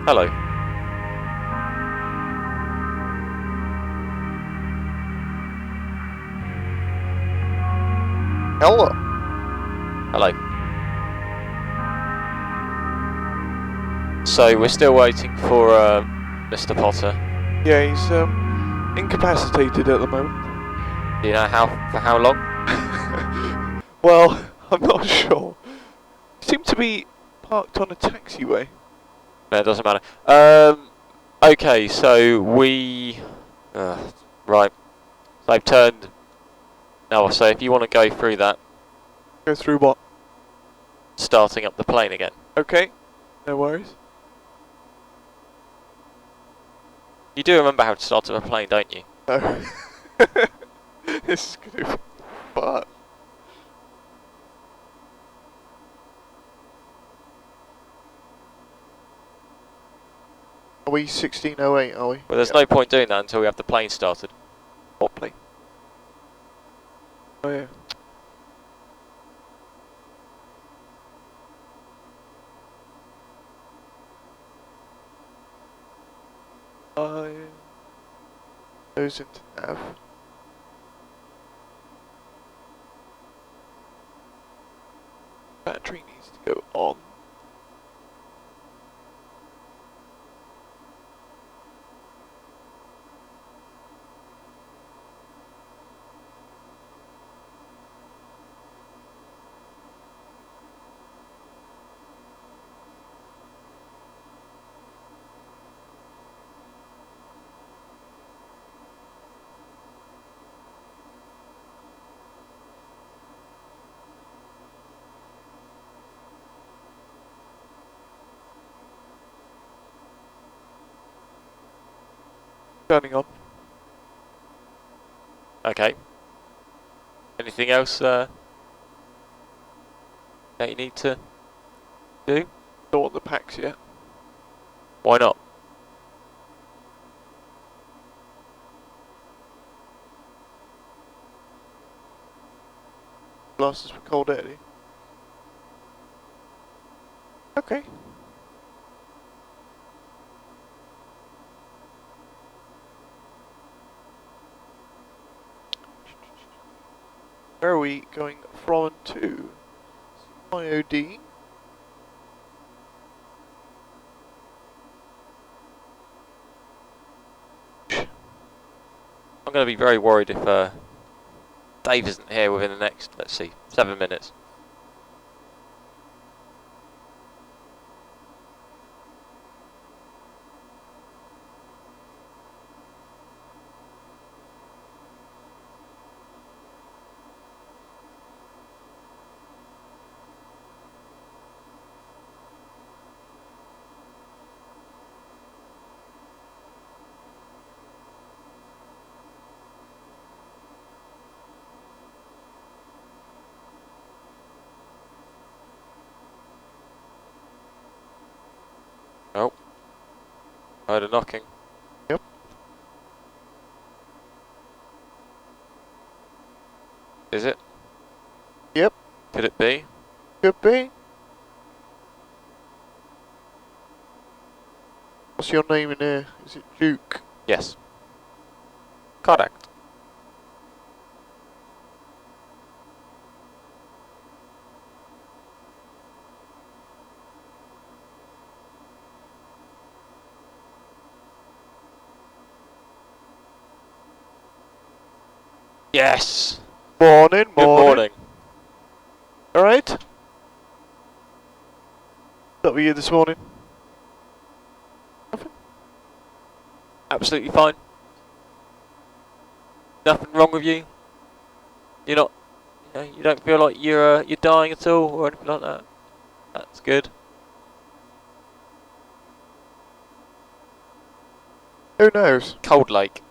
Hello. Hello. Hello. So we're still waiting for Mr. Potter. Yeah, he's incapacitated at the moment. Do you know for how long? Well, I'm not sure. He seemed to be parked on a taxiway. No, it doesn't matter. Okay, so we... right. So I've turned... No, so if you want to go through that, Go through what? starting up the plane again. Okay. No worries. You do remember how to start up a plane, don't you? No. This is gonna be fun. Are we 1608, are we? Well, there's no point doing that until we have the plane started. What plane? Oh yeah. Yeah. Goes into nav. Battery needs to go on. Turning on. Okay. Anything else that you need to do? Don't want the packs yet. Why not? Blasters for cold air. Okay. Where are we going from and to? IOD. I'm going to be very worried if Dave isn't here within the next, let's see, 7 minutes. Oh. I heard a knocking. Yep. Is it? Yep. Could it be? Could be. What's your name in there? Is it Duke? Yes. Correct. Yes! Morning, Good morning. Alright. What's up with you this morning? Nothing? Absolutely fine. Nothing wrong with you? You're not, you don't feel like you're dying at all or anything like that? That's good. Who knows? Cold Lake.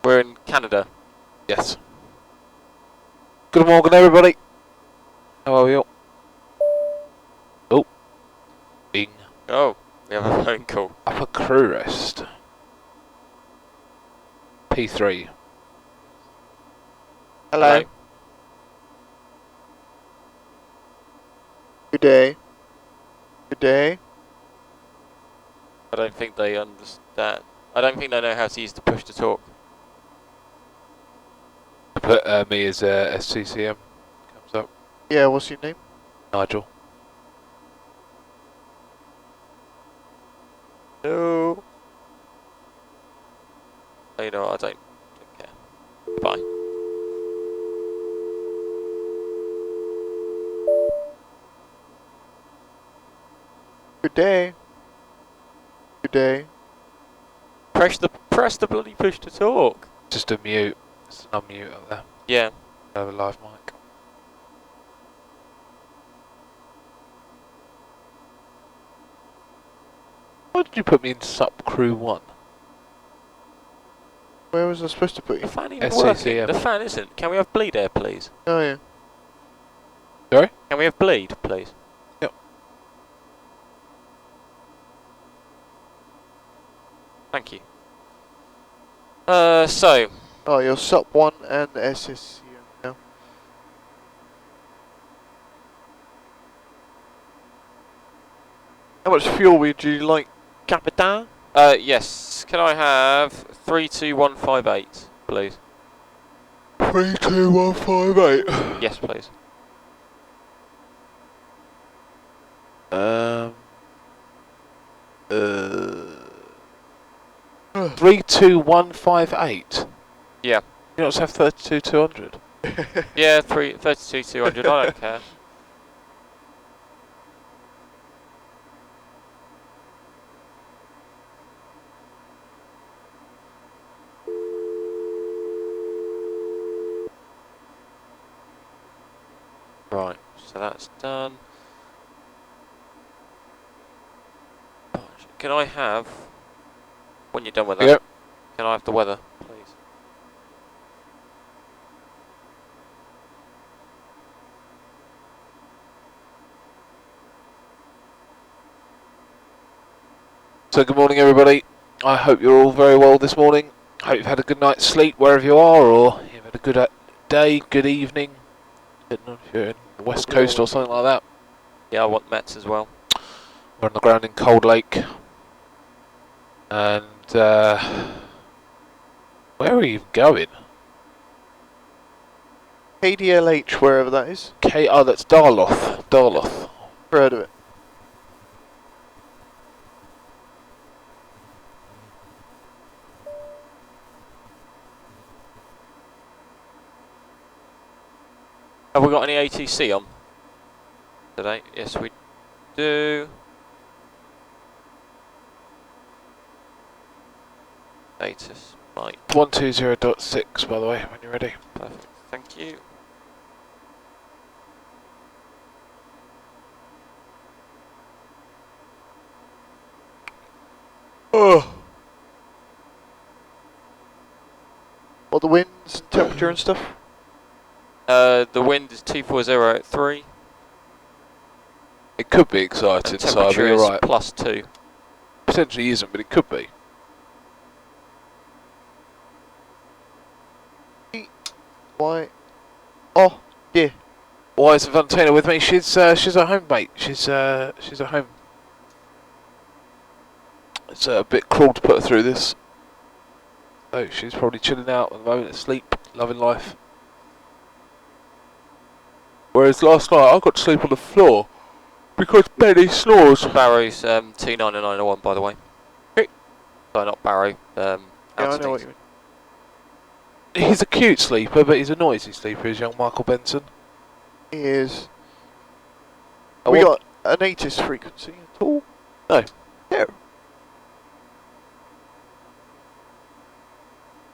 We're in Canada. Yes. Good morning, everybody. How are you? Oh. Bing. Oh, we have a phone call. Upper crew rest. P3. Hello. Good day. Good day. I don't think they understand. I don't think they know how to use the push to talk. Put me as SCCM. Comes up. Yeah, what's your name? Nigel. No. Oh, you know what, I don't care. Bye. Good day. Good day. Press the bloody push to talk. Just a mute. It's an unmute up there. Yeah. I have a live mic. Why did you put me in Sup Crew 1? Where was I supposed to put The you? fan isn't SCCM. working. The fan isn't. Can we have bleed air, please? Oh, yeah. Sorry? Can we have bleed, please? Yep. Thank you. So. Oh, you're SUP 1 and SSCM now. How much fuel would you like, Capitan? Yes. Can I have 32158, please? 32158. Yes, please. 32158. Yeah. You not have 32200. Yeah, 32,200. I don't care. Right, so that's done. Can I have, when you're done with that, Yep. can I have the weather, please? So good morning everybody. I hope you're all very well this morning. Hope you've had a good night's sleep wherever you are, or you've had a good day, good evening. Depending on if you're in the West Coast or something like that. Yeah, I want Mets as well. We're on the ground in Cold Lake. And where are you going? KDLH, wherever that is. Oh, that's Duluth. Duluth. Never heard of it. Have we got any ATC on today? Yes, we do. Status, right. 120.6 by the way, when you're ready. Perfect. Thank you. Oh. What, the winds and temperature and stuff? The wind is 24083. It could be exciting, And so temperature you're is right. +2. Potentially isn't, but it could be. Why? Oh, yeah. Why is Valentina with me? She's at home, mate. She's at home. It's a bit cruel to put her through this. So she's probably chilling out at the moment, asleep, loving life. Whereas last night I got to sleep on the floor because Benny snores. Barrow's 29901, by the way. Sorry, not Barrow. Yeah, I know what you mean. He's a cute sleeper, but he's a noisy sleeper, is young Michael Benson. He is. Oh, We what? got an ATIS frequency at all? No. No.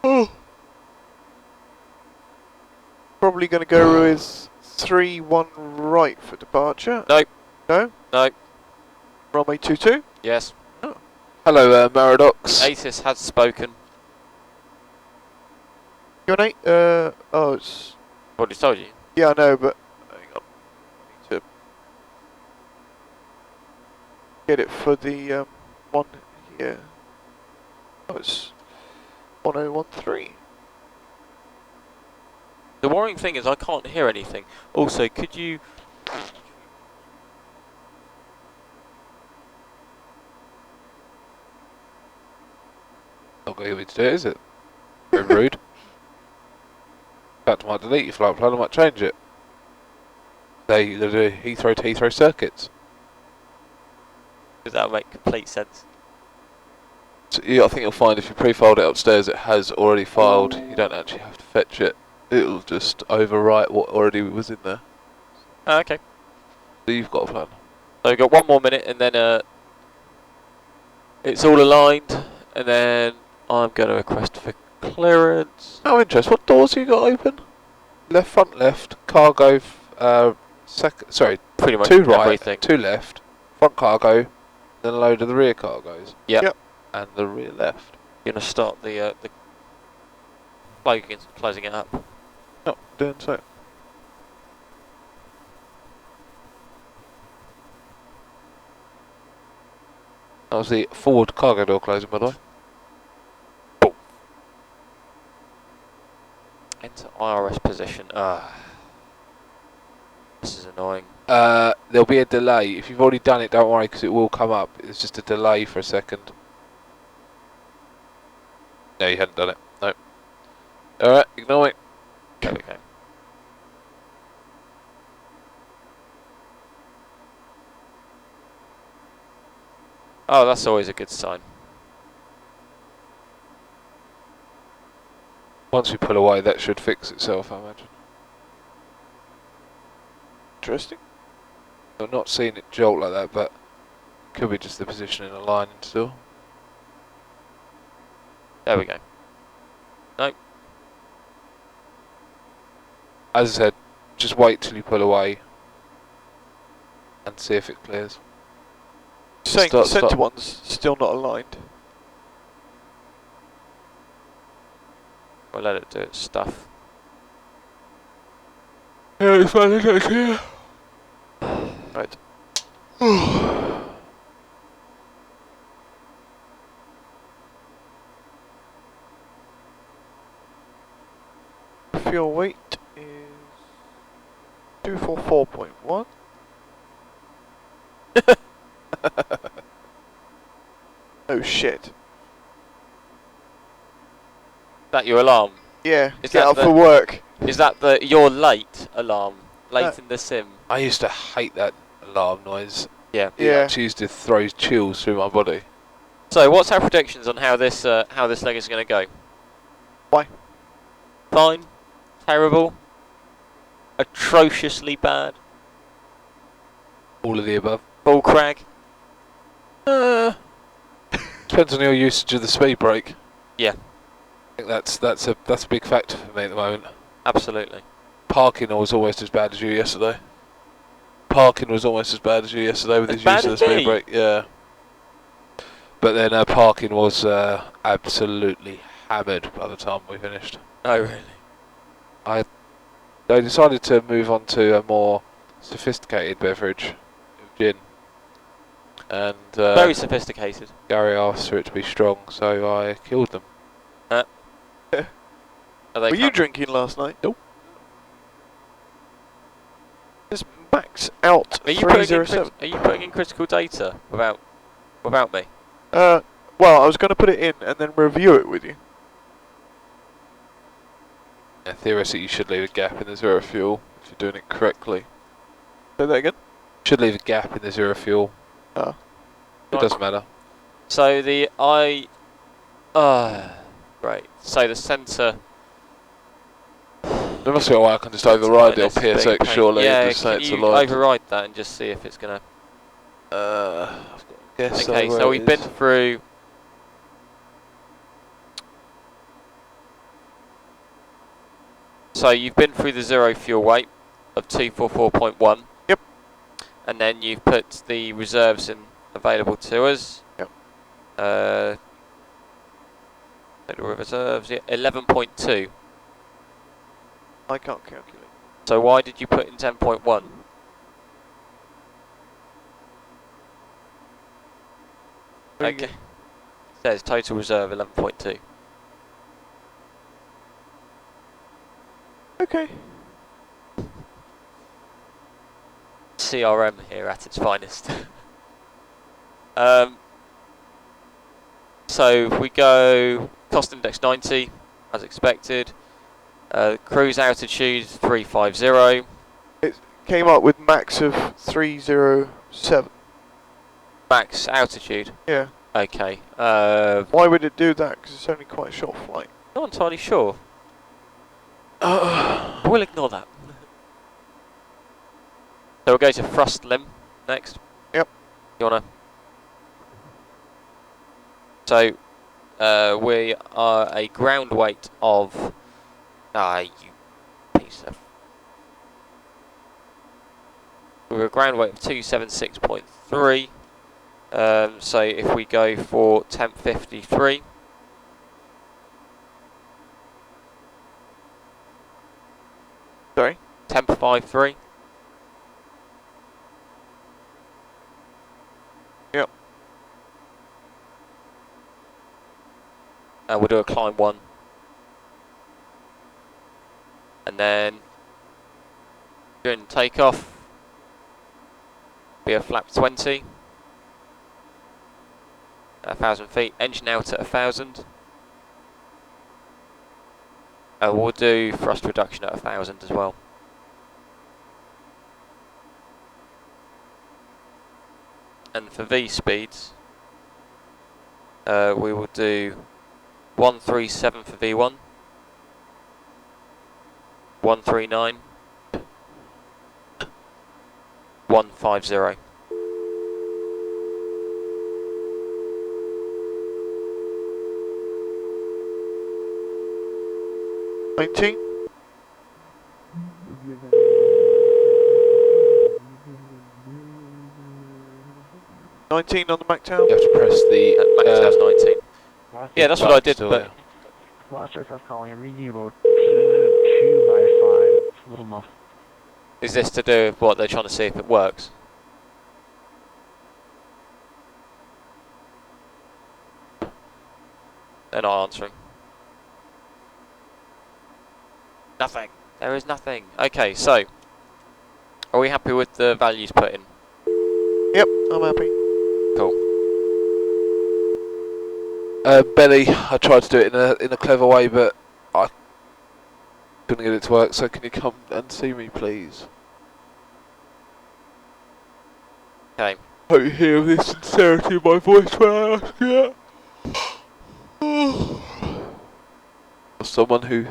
Oh. Probably going to go with 3-1 right for departure. Nope. No? No. Runway 22? Yes. Hello, Maradox. ATIS has spoken. You're an 8? Oh, it's... What just told you? Yeah, I know, but... Hang on. I need to... get it for the, one here. Oh, it's... 1013. The worrying thing is I can't hear anything. Also, could you... not going to get me to do it, is it? Very rude. In fact, I might delete your flight plan, I might change it. You're going to do Heathrow to Heathrow circuits. Does that make complete sense? So, yeah, I think you'll find if you pre-filed it upstairs, it has already filed. You don't actually have to fetch it. It'll just overwrite what already was in there. Oh, okay. So you've got a plan. So we've got 1 more minute and then it's all aligned, and then I'm going to request for clearance. Out of interest, what doors have you got open? Left, front, left, cargo, sorry, Pretty much two right, everything. two left, front cargo, then a load of the rear cargoes. Yep. And the rear left. You're going to start the closing it up. No, doing so. That was the forward cargo door closing, by the way. Enter IRS position. This is annoying. There'll be a delay. If you've already done it, don't worry, because it will come up. It's just a delay for a second. No, you hadn't done it. No. Alright, ignore me. There we go. Oh, that's always a good sign. Once we pull away, that should fix itself, I imagine. Interesting. I'm not seeing it jolt like that, but it could be just the position in the line still. There we go. Nope. As I said, just wait till you pull away and see if it clears. Saying the Start. centre one's still not aligned. We'll let it do its stuff. Yeah, it's fine, it's here. Right. Fuel weight is 244.1. Oh shit. That your alarm? Yeah, Is get that up the- for work. Is that your late alarm? Late in the sim? I used to hate that alarm noise. Yeah. It Yeah. actually used to throw chills through my body. So, what's our predictions on how this leg is going to go? Why? Fine. Terrible. Atrociously bad. All of the above. Bull crag. Depends on your usage of the speed brake. Yeah. I think that's a big factor for me at the moment. Absolutely. Parking was almost as bad as you yesterday. Parking was almost as bad as you yesterday with As his bad use of the as speed me? brake. Yeah. But then parking was absolutely hammered by the time we finished. Oh, really? They decided to move on to a more sophisticated beverage, gin. And Very sophisticated. Gary asked for it to be strong, so I killed them. Are they Were you drinking last night? Nope. Is Max out Are you putting in 307? are you putting in critical data without me? Well, I was going to put it in and then review it with you. Yeah, theoretically, you should leave a gap in the zero fuel if you're doing it correctly. Say that again? Should leave a gap in the zero fuel. Oh. It doesn't matter. So right. So the centre. There must be a way I can just override it on That's a big PSX, pain. surely. Yeah, and just say can it's you aligned. override that and just see if it's gonna. I've got to guess Okay, where so it we've been is. through. So you've been through the zero fuel weight of 244.1. Yep. And then you've put the reserves in available to us. Yep. Total reserves, yeah, 11.2. I can't calculate. So why did you put in 10.1? Very Okay. good. Says total reserve 11.2. Okay. CRM here at its finest. So if we go Cost index 90, as expected. Cruise altitude 350. It came up with max of 307. Max altitude. Yeah. Okay. Why would it do that? Because it's only quite a short flight. Not entirely sure. We'll ignore that. So we'll go to thrust limb next. Yep. You wanna? So we are a ground weight of. You piece of. We're a ground weight of 276.3. So if we go for temp 53. Sorry? Temp 53. Yep. And we'll do a climb 1. And then during takeoff, be a flap 20. 1,000 feet. Engine out at 1,000. We'll do thrust reduction at 1,000 as well. And for V speeds, we will do 137 for V1, 139, 150. $19. $19 on the MacTown. You have to press the Max has 19. Yeah, that's what I did, still, but Last aircraft calling, I'm reading you about 2 by 5. It's a little muffled. is this to do with what they're trying to see if it works? They're not answering. Nothing. There is nothing. Okay, so are we happy with the values put in? Yep, I'm happy. Cool. Belly, I tried to do it in a clever way, but I couldn't get it to work. So can you come and see me, please? Okay. Hope you hear the sincerity of my voice when I ask you that. Someone who.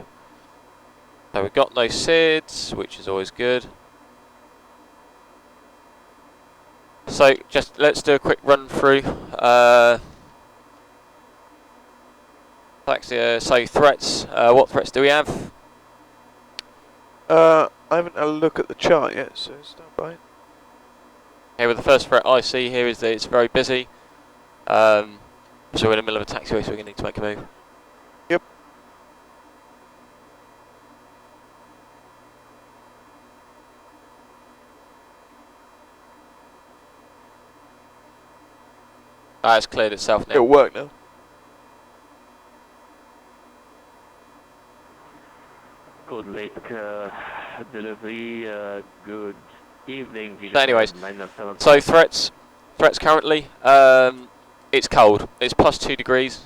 So we've got no SIDS, which is always good. So just let's do a quick run through. So threats. What threats do we have? I haven't had a look at the chart yet, so stand by. Okay, well the first threat I see here is that it's very busy. So we're in the middle of a taxiway, so we're going to need to make a move. Yep. It's cleared itself now. It'll work now. Good late delivery, good evening. So anyways, 997. so threats currently, it's cold. It's plus 2 degrees.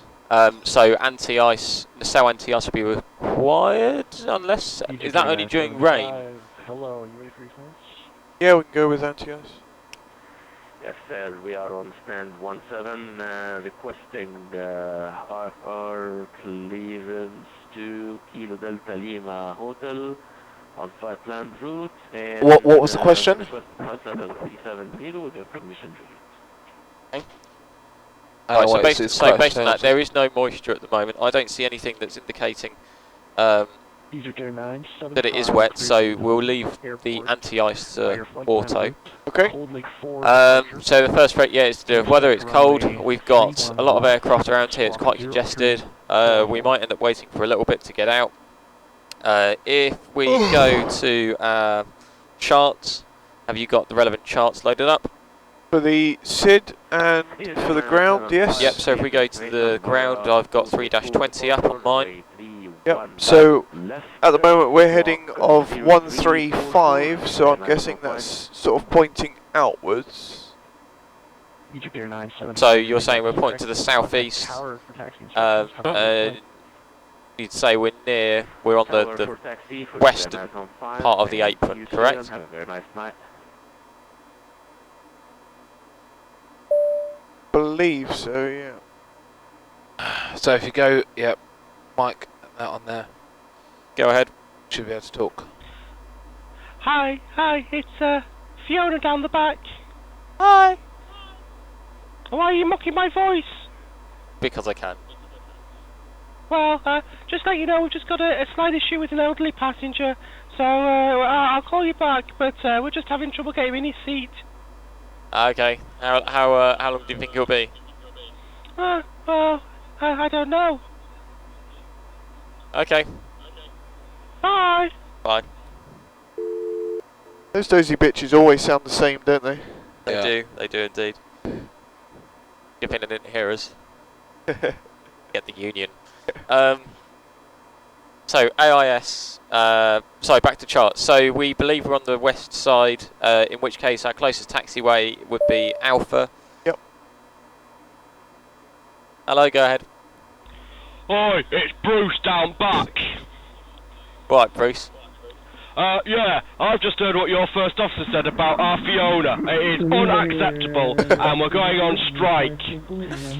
So anti-ice, nacelle anti-ice will be required unless, is that only during rain? Hello, you ready for your clearance? Yeah, we can go with anti-ice. Yes, sir, we are on stand 17, requesting RR clearance to Kilo Delta Lima Hotel on flight planned route. And What was the question? Request 370 with your permission. Right, so it's based quite on that, standard. there is no moisture at the moment. I don't see anything that's indicating that it is wet, so we'll leave the anti-ice to auto. Okay. So the first threat, yeah, is to do with weather. It's cold. We've got a lot of aircraft around here. It's quite congested. We might end up waiting for a little bit to get out. If we go to charts, have you got the relevant charts loaded up? For the SID and for the ground, yes? Yep, so if we go to the ground, I've got 3-20 up on mine. Yep, so at the moment we're heading of 135, so I'm guessing that's sort of pointing outwards. So you're saying we're pointing to the southeast, you'd say we're on the western part of the apron, correct? Have a very nice night. Believe so, yeah. So if you go, yep, Mike, that on there, Go ahead. should be able to talk. Hi, it's Fiona down the back. Hi. Why are you mocking my voice? Because I can. Well, just let you know, we've just got a slight issue with an elderly passenger, so I'll call you back, but we're just having trouble getting in his seat. Okay. How long do you think it'll be? Well, I don't know. Okay. Bye. Bye. Those dozy bitches always sound the same, don't they? They do indeed. Good thing they didn't hear us. Get the union. So AIS. Sorry, back to charts. So we believe we're on the west side. In which case, our closest taxiway would be Alpha. Yep. Hello, go ahead. Oi, it's Bruce down back. Right, Bruce. Yeah, I've just heard what your first officer said about our Fiona. It is unacceptable, and we're going on strike.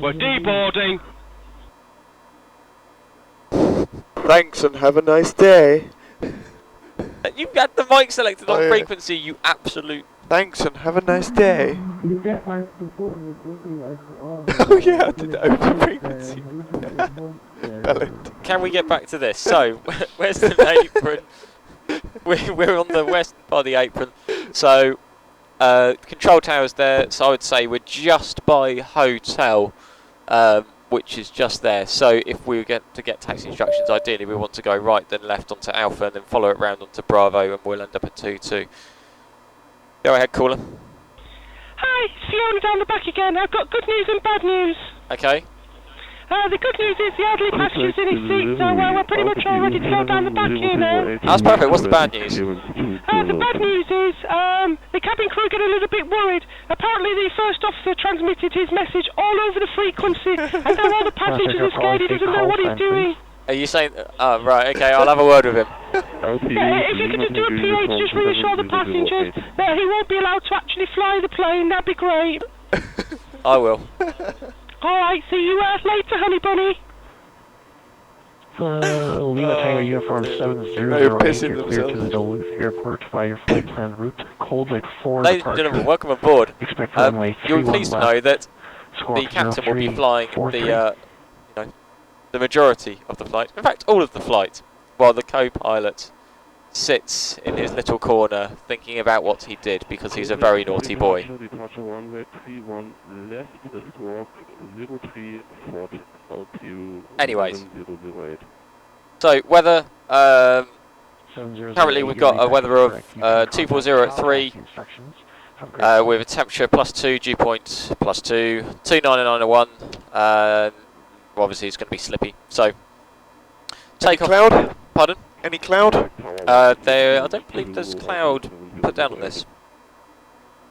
We're deboarding. Thanks and have a nice day. You had the mic selected on Oh, yeah. frequency, you absolute... Thanks and have a nice day. Oh yeah, I did that over frequency. Bellend. Can we get back to this? So, where's the apron? We're on the western part of the apron. So, control tower's there. So I would say we're just by hotel, which is just there. So if we get taxi instructions, ideally we want to go right, then left onto Alpha, and then follow it round onto Bravo, and we'll end up at 2-2. Go ahead, caller. Hi, it's Fiona down the back again. I've got good news and bad news. Okay. The good news is the elderly passenger's in his seat, so we're pretty much all ready to go down the back here now. That's perfect. What's the bad news? The bad news is the cabin crew get a little bit worried. Apparently the first officer transmitted his message all over the frequency, and now all the passengers are scared he doesn't know what he's doing. Are you saying... Oh, right, okay, I'll have a word with him. If you could just do a PH, just reassure the passengers that he won't be allowed to actually fly the plane, that'd be great. I will. Alright, see you later, honey bunny. Lima Tango Uniform 700, They're pissing you're clear to themselves. the Duluth Airport via your flight plan route. Cold Lake 4 Ladies and gentlemen, welcome aboard. Expect runway You'll be 31 pleased to left. know that Squawk the captain will be 03, flying 43. the majority of the flight. In fact, all of the flight, while the co-pilot sits in his little corner thinking about what he did because he's a very naughty boy. Departure runway 31 left, squawk 03, 40, altitude Anyways. 1008. So weather, 700, currently we've got a weather of 240 at 3, with a temperature +2, dew point +2, 299 at 1, and obviously it's going to be slippy. So take off. Cloud? Pardon? Any cloud? I don't believe there's cloud put down on this.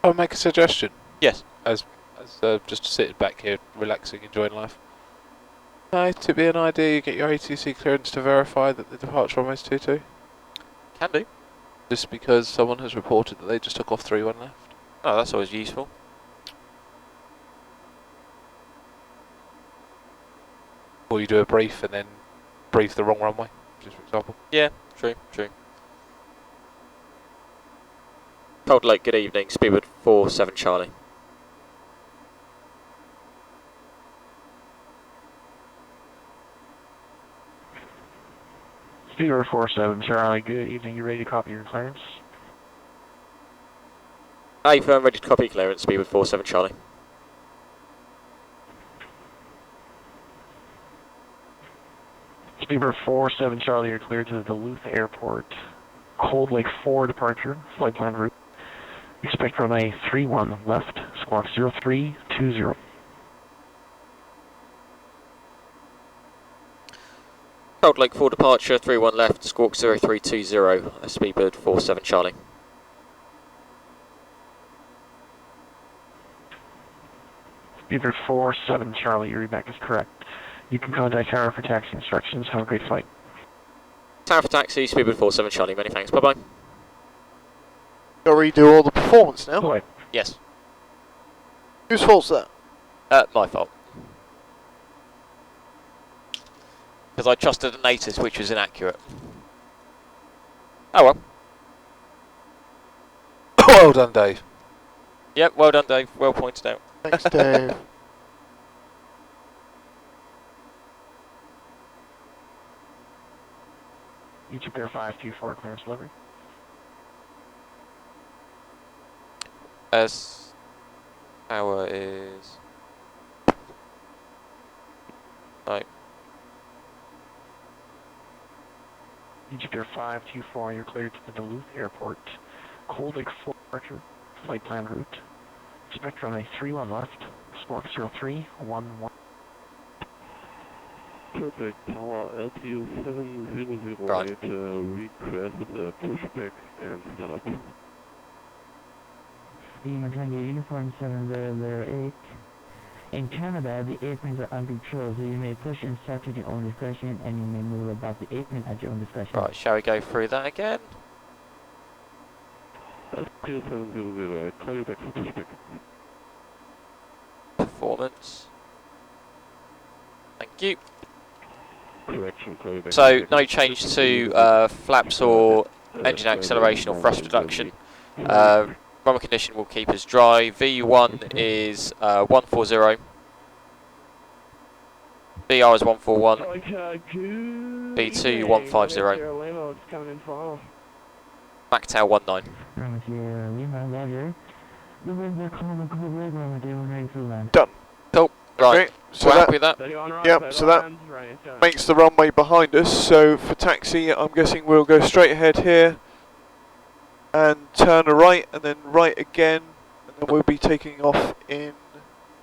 I'll make a suggestion. Yes. As just sitting back here, relaxing, enjoying life. To be an idea, you get your ATC clearance to verify that the departure runway is 22. Can do. Just because someone has reported that they just took off 31 left. Oh, that's always useful. Or you do a brief and then brief the wrong runway, just for example. Yeah, true. Cold Lake, good evening. Speedbird 47 Charlie. Speedbird 47 Charlie, good evening. You ready to copy your clearance? Aye, firm, ready to copy clearance. Speedbird 47 Charlie. Speedbird 47 Charlie, you're cleared to the Duluth Airport. Cold Lake 4 departure, flight plan route. Expect runway 31 left, squawk 0320. Cold Lake 4 departure, 31 left, squawk 0320, Speedbird 47 Charlie. Beaver 47 Charlie, your readback is correct. You can contact Tower for taxi instructions. Have a great flight. Tower for taxi, Speedbird 47 Charlie, many thanks, bye bye. Got to redo all the performance now. Boy. Yes. Whose fault's that? My fault. Because I trusted the natives, which was inaccurate. Oh well. Well done, Dave. Yep, well done, Dave. Well pointed out. Thanks, Dave. Egypt Air 524 clearance delivery. As tower is right. Egypt Air 524, you're cleared to the Duluth Airport. Cold Lake departure, flight plan route. Expect runway 31 left, squawk 0311. Perfect, tower LTU 700, Right. request pushback and setup. Lima Tango Uniform 7008. In Canada, the aprons are uncontrolled, so you may push and start at your own discretion, and you may move about the apron at your own discretion. Right, shall we go through that again? LTU 700, clear back for pushback. Performance. Thank you. Correction, clear back. So, no change to flaps or engine acceleration or thrust reduction. Runway condition will keep us dry. V1 is 140. BR is 141. B2 150. MACTOW 19. Runway Sierra Lima, Roger. The winds are calm and cold leg runway, they were ready to land. Done. Cool. Right. Okay, so We're that, happy with that? yep, so that makes the runway behind us. So for taxi, I'm guessing we'll go straight ahead here and turn a right and then right again, and then we'll be taking off in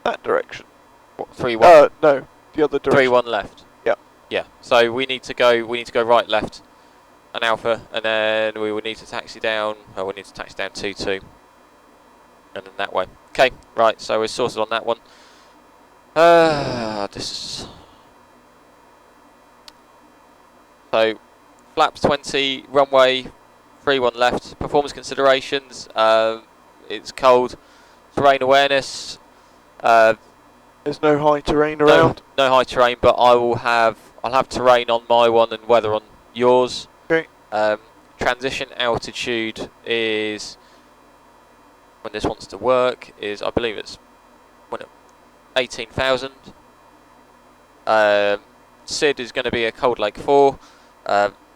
that direction. What, 3-1? No, the other direction. 3-1 left. Yep. Yeah. So we need to go right, left, and alpha, and then we will need to taxi down. Oh, we need to taxi down 2-2, and then that way. Okay. Right. So we're sorted on that one. This is so flaps 20, runway 3-1 left. Performance considerations. It's cold. Terrain awareness. There's no high terrain around. No high terrain, but I'll have terrain on my one and weather on yours. Okay. Transition altitude is, when this wants to work, is I believe it's 18,000. SID is going to be a Cold Lake 4.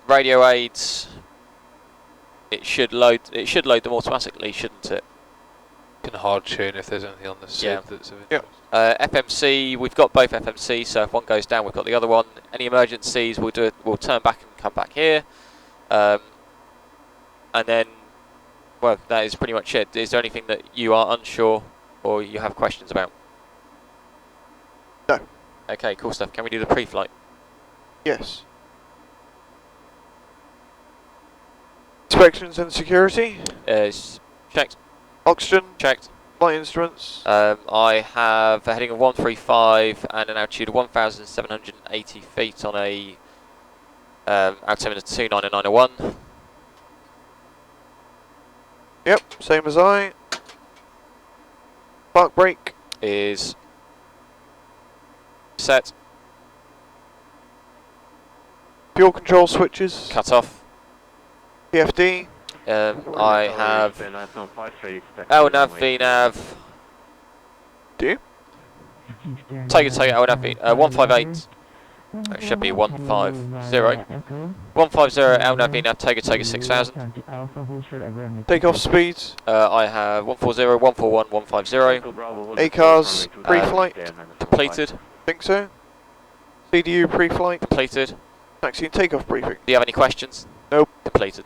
Radio aids. It should load them automatically, shouldn't it? You can hard tune if there's anything on the SID that's of interest. FMC, we've got both FMC, so if one goes down, we've got the other one. Any emergencies, we'll turn back and come back here. And then, well, that is pretty much it. Is there anything that you are unsure or you have questions about? No. Okay, cool stuff. Can we do the pre-flight? Yes. Inspections and security. Checked. Oxygen. Checked. Flight instruments. I have a heading of 135 and an altitude of 1,780 feet on a altimeter 29901. Yep, same as I. Park brake. Is set. Fuel control switches. Cut off. PFD. I have LNAV, VNAV. Do you? Take it, LNAV, 158. That should be 150. 150 LNAV, VNAV, take it 6000. Takeoff speeds. I have 140, 141, 150. ACARS pre-flight. Completed. Think so. CDU pre-flight. Completed. Taxi and takeoff briefing. Do you have any questions? Nope. Completed.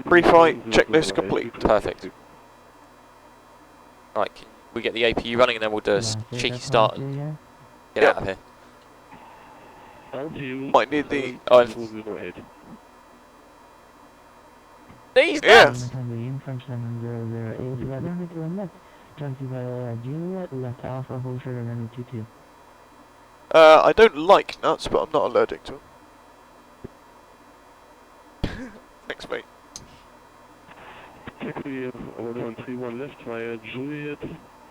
Pre-flight checklist complete. Perfect. Right, can we get the APU running and then we'll do a cheeky start and get out of here. Might need the... These Yeah. nuts! Taxi by Juliet, left Alpha, hold short of runway 22. I don't like nuts, but I'm not allergic to them. Thanks, mate. Taxi 1131 left via Juliet,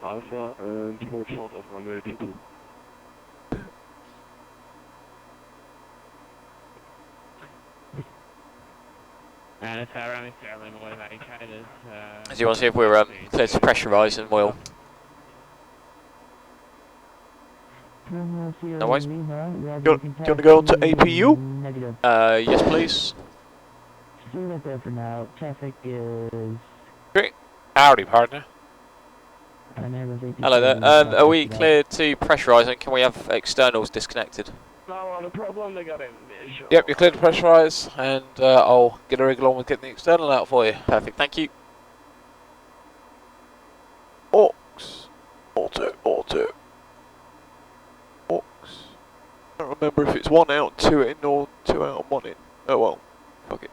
Alpha, and hold short of runway 22. And it's around fairly more than kind of. Do you want to see if we're clear to pressurise and we'll... No worries. Do you want to go on to APU? Negative. Yes, please. Stay right there for now. Traffic is... Howdy, partner. Hello there. Are we cleared to pressurise and can we have externals disconnected? Not a problem, they got a visual. Yep, you're clear to pressurise, and I'll get a wriggle on with getting the external out for you. Perfect, thank you. Aux. Auto. Aux. I don't remember if it's 1 out, 2 in, or 2 out and 1 in. Oh well. Fuck it.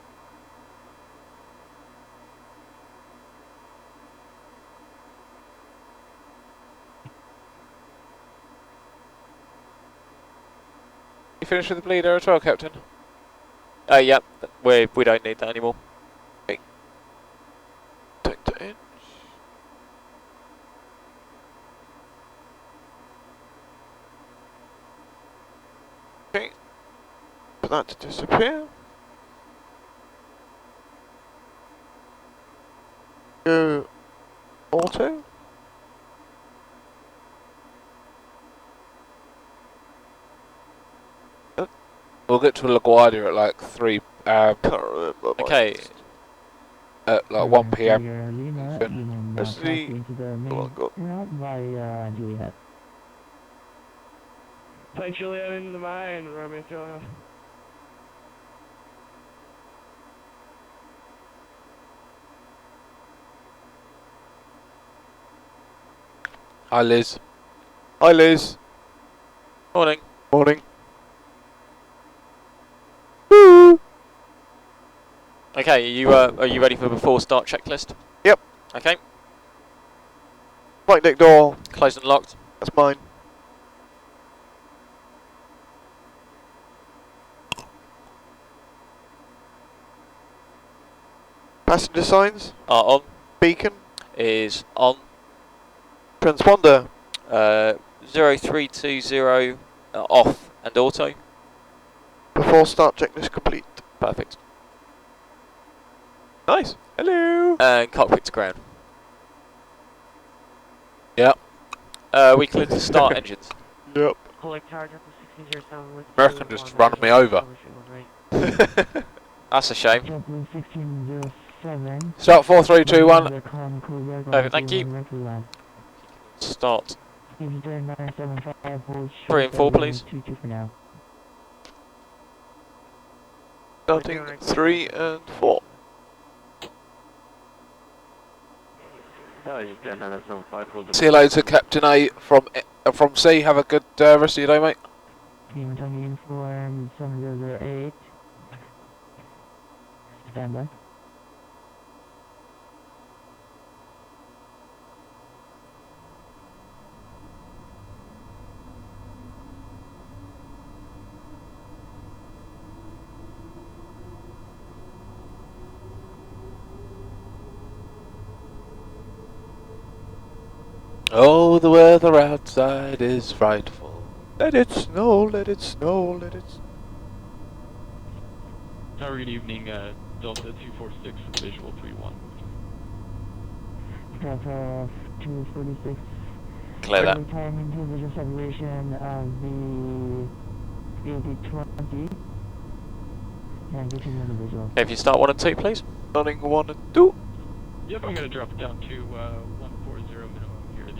You finished with the bleeder as well, Captain? Yeah, we don't need that anymore. Okay. Take that in. Okay. For that to disappear. Go auto. We'll get to LaGuardia at like 3, Can't remember. Okay. at like 1 PM. That's the... Oh my god. Route by Juliet. Take Juliet into the mine, Romeo Juliet. Hi, Liz. Hi, Liz. Morning. Morning. Okay, are you ready for the before start checklist? Yep. Okay. Flight deck door. Closed and locked. That's mine. Passenger signs. Are on. Beacon. Is on. Transponder. 0320 off and auto. Before start checklist complete. Perfect. Nice. Hello. And cockpit to ground. Yep. We cleared to start engines. Yep. American just running me over. That's a shame. JetBlue 1607. Start 4321. Perfect, thank you. Start 3 and 4, please. Starting 3 and 4. See you later, Captain A from C. Have a good rest of your day, mate. Kentucky Inform 7008. Stand by. Oh, the weather outside is frightful. Let it snow, let it snow, let it snow. Tower, good evening, Delta 246, visual 31. Delta 246. Clear that. Time into visual separation of the AD-20. And get you another visual. Okay, if you start 1 and 2, please. Running 1 and 2. Yep, I'm going to drop it down to 140 minimum here, the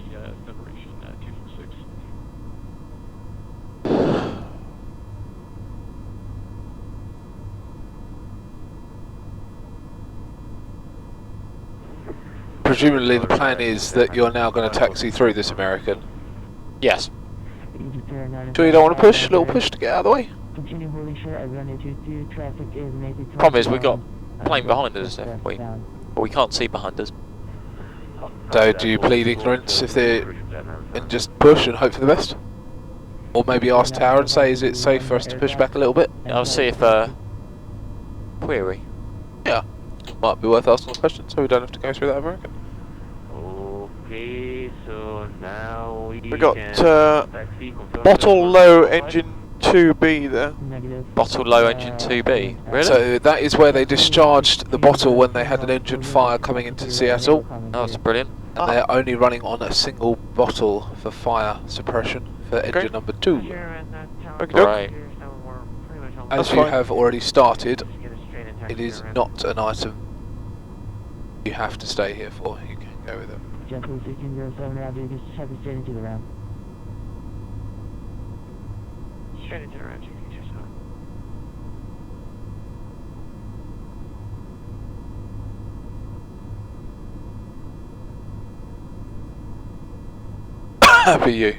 separation 246. Presumably the plan is that you're now going to taxi through this American. Yes. So you don't want to push? A little push to get out of the way? Continue holding short at runway 22. Traffic is maybe. Problem is we've got plane behind us, but we can't see behind us. So do you plead ignorance if and just push and hope for the best? Or maybe ask Tower and say, is it safe for us to push back a little bit? Yeah, I'll see if query. Yeah, might be worth asking a question so we don't have to go through that American. Okay, so now we got taxi, confirm bottle low engine 2B there. Negative. Bottle low engine 2B. Really? So that is where they discharged the bottle when they had an engine fire coming into Seattle. Oh, that's brilliant. And they're only running on a single bottle for fire suppression for engine number 2. Right. As you have already started, it is not an item you have to stay here for. You can go with it. Jet 1607 Roger, you can check it straight into the round. Straight into the round, you can just Happy you.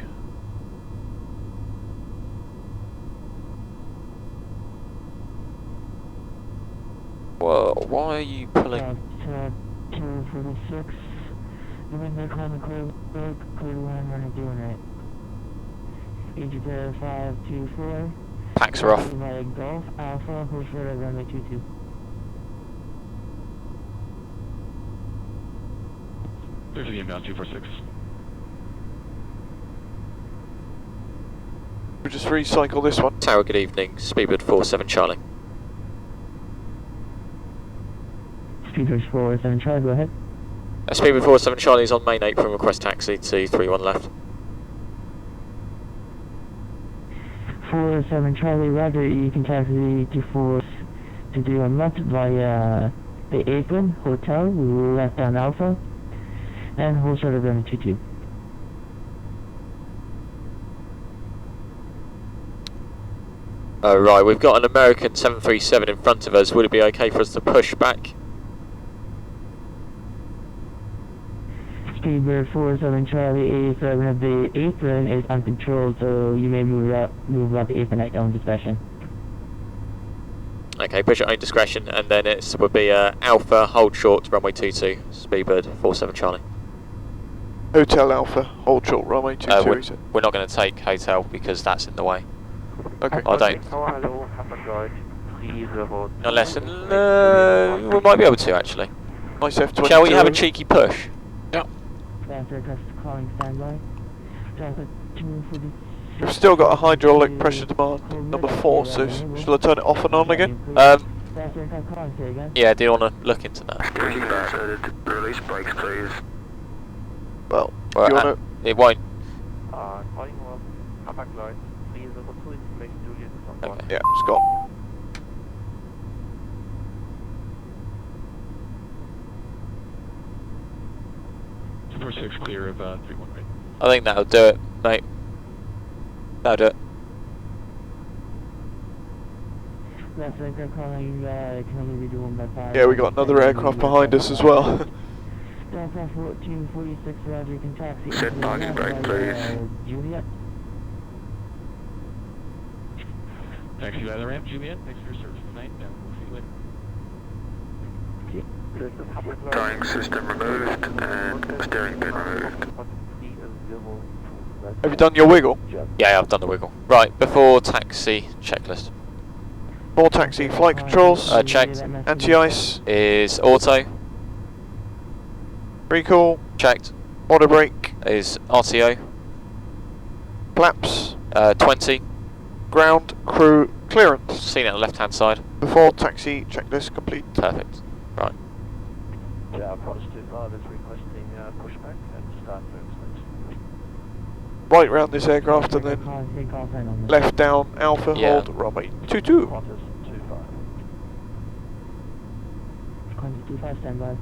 Well, why are you pulling? 246. You mean they're kind of clear line running doing right. Egypt 524. Packs are off. Golf Alpha, who's for the runway 22. There's the inbound 246. We'll just recycle this one. Tower, good evening. Speedbird 47 Charlie. Speedbird 47 Charlie, go ahead. Speedbird 47 Charlie is on main 8 from request taxi to 31 left. 47 Charlie, Roger, you can taxi to 4 to 31 left via the Apron Hotel, left down Alpha, and hold short of runway 22. Right, we've got an American 737 in front of us. Would it be okay for us to push back? Speedbird 47 Charlie 87 of the Apron is uncontrolled, so you may move out the Apron at your own discretion. Okay, push at own discretion, and then it would be Alpha, hold short, runway 22, Speedbird 47 Charlie. Hotel Alpha, hold short, runway 22, he said. We're not going to take hotel because that's in the way. Okay. I don't. Hello, have a guide. Please avoid. Unless, we might be able to actually. Nice F-22. Shall we have a cheeky push? Calling standby. We've still got a hydraulic pressure demand, number 4, so shall I turn it off and on again? Yeah, do you want to look into that? Release brakes, please. Well, do you want to... It won't. Calling off. Havac lights. Please avoid information Juliet is on Okay. Yeah, it's gone. Super 6 clear of 31 right. I think that'll do it, mate. That'll do it. Yeah, we got another aircraft behind us as well. Aircraft 1446, Roger, you can taxi. Set parking brake, please. Juliet. Taxi by the ramp, Juliet. Thanks for your service tonight, and we'll see you later. Tying system removed and steering pin removed. Have you done your wiggle? Yeah, I've done the wiggle. Right, before taxi, checklist. More taxi, flight controls, Checked. anti-ice, Is auto. recall, Checked. auto brake, Is RTO. flaps, 20. ground, crew, clearance. Seen it on the left hand side. Before taxi, checklist complete. Perfect. Right. Yeah, approach 25 is requesting pushback and start first. Right round this aircraft and then left down, Alpha, Yeah. hold, runway 22. Qantas 25. Qantas 25, standby.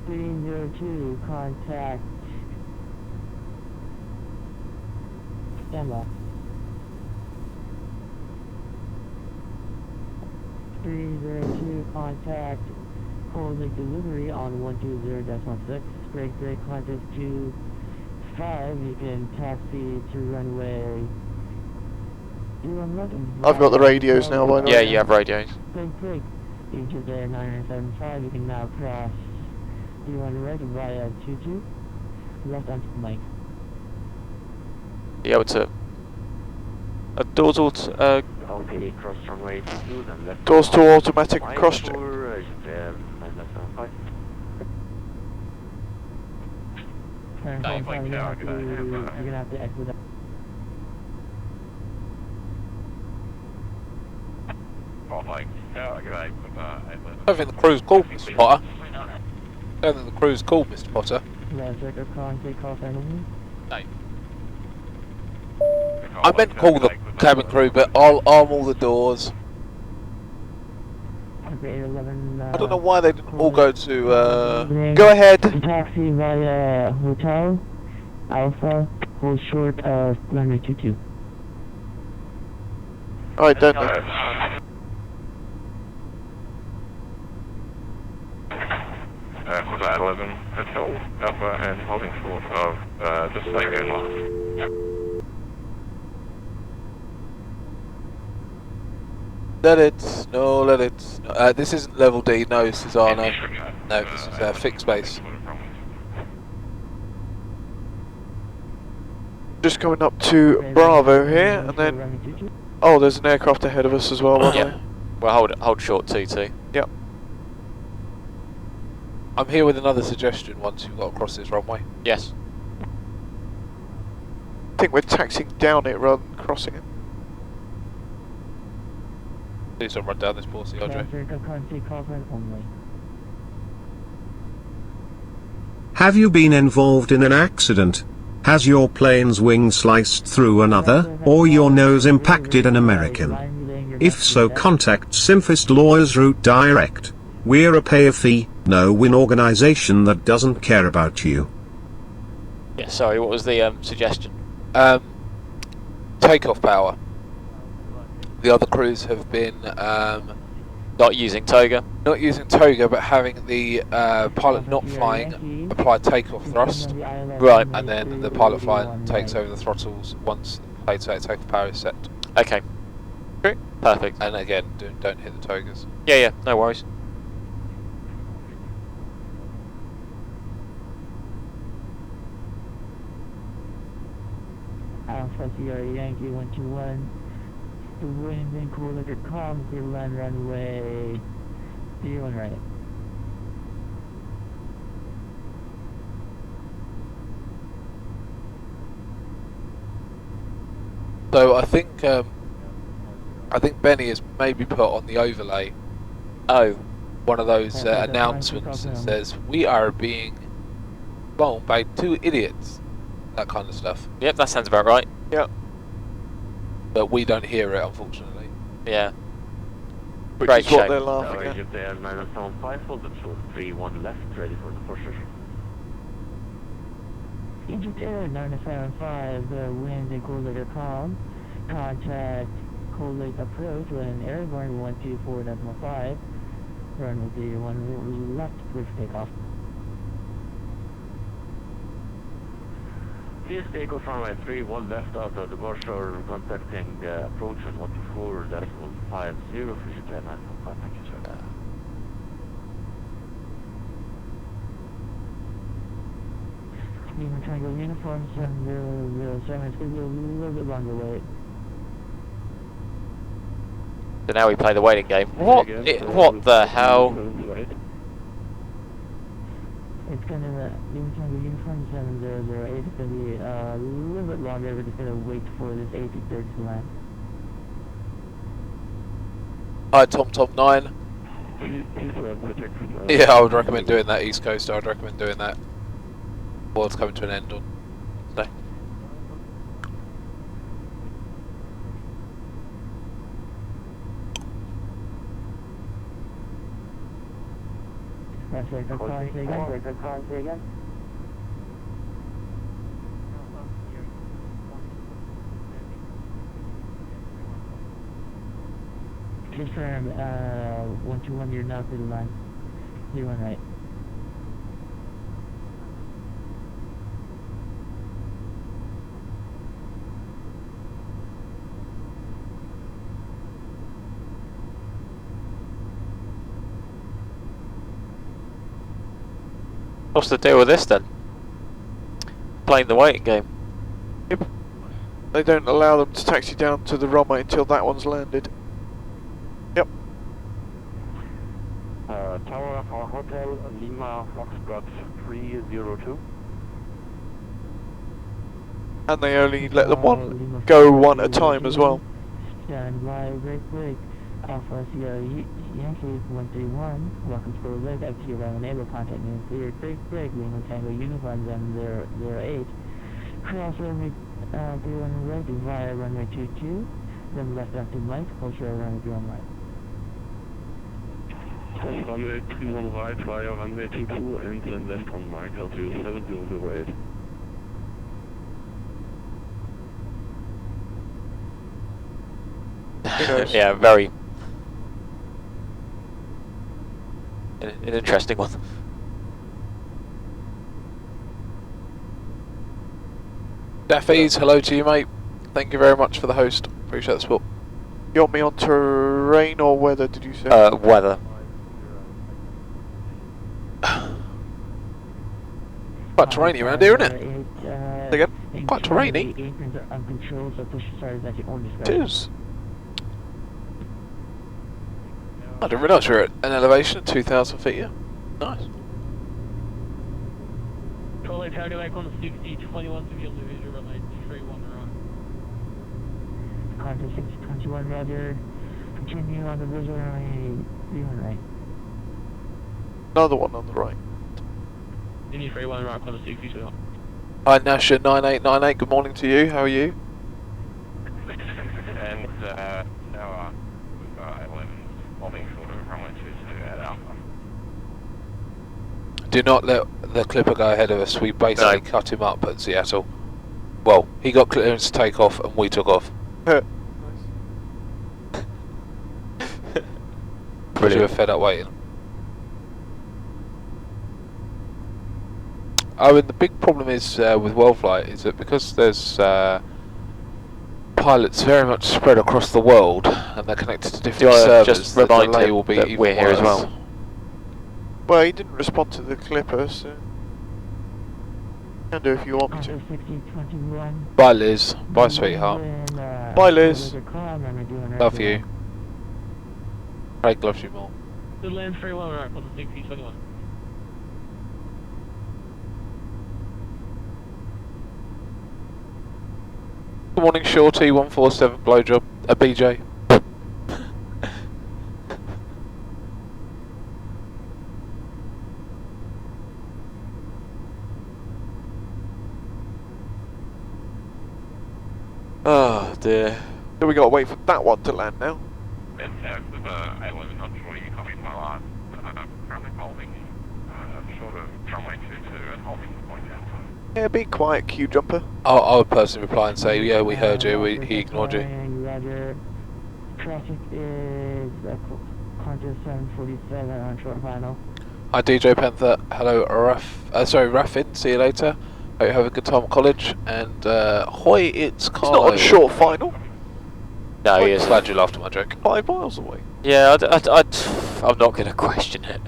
302, contact. Standby. 302, contact. Holding delivery on 120.16. Break, contact 25. You can taxi to runway. I've got the radios now, by the way. Yeah, you have radios. Break. Egypt Air 9975. You can now cross D1 right via 22, left onto the mic. Be able to. Doors auto. Okay, cross runway 22, then left. Doors to automatic and cross check. 975. Turn 45, you're gonna have to exit out. I don't think the crew's called, Mr. Potter. I don't think the crew's called, Mr. Potter. Left circle calling, take call sign. No. I meant to call the cabin crew, but I'll arm all the doors. Okay, 11, I don't know why they didn't all go to, Go ahead. Taxi via hotel, Alpha, hold short of runway 22. I don't know. Hotel 11, Hotel Alpha, and holding short of just like Let it. No, let it. No, this isn't level D. No, Cesano. No, this is fixed base. Just coming up to Bravo here, and then... Oh, there's an aircraft ahead of us as well, by the way. Well, hold short 2-2. Yep. I'm here with another suggestion once you've got across this runway. Yes. I think we're taxiing down it rather than crossing it. Please don't run down this poor CRJ. Have you been involved in an accident? Has your plane's wing sliced through another, or your nose impacted an American? If so, contact Simfest Lawyers Route Direct. We're a pay-a-fee, no-win organization that doesn't care about you. Yeah, sorry, what was the suggestion? Takeoff power. The other crews have been not using toga. Not using toga, but having the pilot not flying apply takeoff thrust. Right. And then the pilot flying takes over the throttles once the takeoff power is set. Okay. Great. Perfect. And again, don't hit the togas. Yeah, no worries. Alpha Sierra Yankee 121. The wind and cooler to calm to land runway 01 right. So I think Benny has maybe put on the overlay. Oh. One of those announcements that says we are being blown by two idiots. That kind of stuff. Yep, that sounds about right. Yep. But we don't hear it, unfortunately. Yeah. Which Great is what shame. they're laughing at. Egypt Air 975, hold the short 31 left, ready for departure. Egypt Air 975, the wind and cooler to calm. Contact Cold Lake approach when airborne 124.5. Runway 31 left, clear for takeoff. Please take off runway 31 left after departure, contacting approach on 124.50 for Egypt Air 975. Thank you, sir. Lima Tango Uniform 7007, it's going to be a little bit longer wait. So now we play the waiting game. What the hell? It's going to, Lima Tango Uniform 7008, it's going to be a little bit longer, we're just going to wait for this AC-30 to land. Hi, Tom 9. Yeah, I would recommend doing that East Coast, I would recommend doing that. World's coming to an end on today. That's right, good call, say again. Good call, say again. Confirm, 121, you're now through the line. 01 right. What's the deal with this then? Playing the waiting game. Yep. They don't allow them to taxi down to the runway until that one's landed. Yep. Tower for Hotel Lima Foxtrot 302. And they only let them go one at a time as well. Stand by, break. Alpha Sierra Yankee 131. Welcome to the lake. Up to your runway neighbor. Contact me clear. Break. Lima Tango Uniforms and 08. Cross runway 31 right via runway 22. Then left onto Mike. Hold short runway 31 right. Runway 31 right via runway 22 and then left on Mike. Altitude 7008. Yeah, very an interesting one. Daffy's, hello to you, mate. Thank you very much for the host. Appreciate the support. You want me on terrain or weather, did you say? Weather. Quite terrainy around here, isn't it? Again? Quite terrainy. It is. I didn't realise we were at an elevation of 2,000 feet, yeah. Nice. Control target back on the 60, 21 civilian division, runway 31 around. Contact 621, roger. Continue on the visual runway 31 right. Another one on the right. Any 31 around on the 60, so. Hi Nasha 9898, good morning to you, how are you? And now we've got 11 holding short of runway 22 at Alpha. Do not let the Clipper go ahead of us, we basically cut him up at Seattle. Well, he got clearance to take off and we took off. Because we were fed up waiting. Oh, and the big problem is with Worldflight is that because there's pilots very much spread across the world and they're connected to different servers, just remind the delay him will be that even we're here as well. Well, he didn't respond to the Clipper, so... Can do if you want me to. Bye Liz, bye sweetheart. Bye Liz. Love you. Craig loves you more. The land 31 around on the 60, 21. Good morning Shorty, 147 blowjob, a BJ. Oh dear. So we gotta wait for that one to land now. And with A11, not sure you copied my last. Currently holding short of runway 22 and holding point Alpha. Yeah, be quiet, Q jumper. I would personally reply and say, yeah, we heard you, he ignored you. Roger. Traffic is Qantas 747 on short final. Hi DJ Panther, hello Raffin, see you later. Hope you have a good time at college, and hoy, it's Carlo. It's not on short final. No, he is. Glad you laughed at my joke. 5 miles away. Yeah, I'm not going to question it.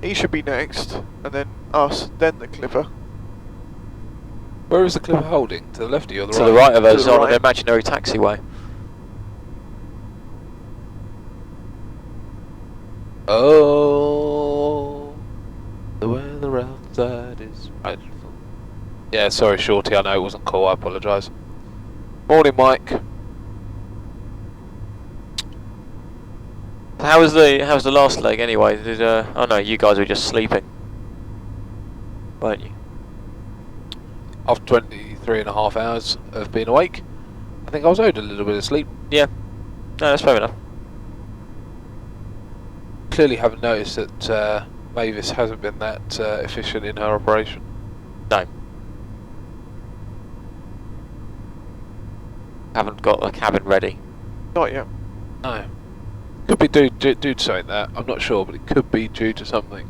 He should be next, and then us, then the Clipper. Where is the Clipper holding? To the left of you or the right? To the right of us, To the on right. an imaginary taxiway. Oh, the weather outside is frightful. Yeah, sorry Shorty, I know it wasn't cool, I apologise. Morning Mike. How was the last leg anyway? Did oh no, you guys were just sleeping, weren't you? After 23 and a half hours of being awake, I think I was owed a little bit of sleep. Yeah. No, that's fair enough. Clearly haven't noticed that Mavis hasn't been that efficient in her operation. No. Haven't got the cabin ready. Not yet. No. Could be due to something that, I'm not sure, but it could be due to something.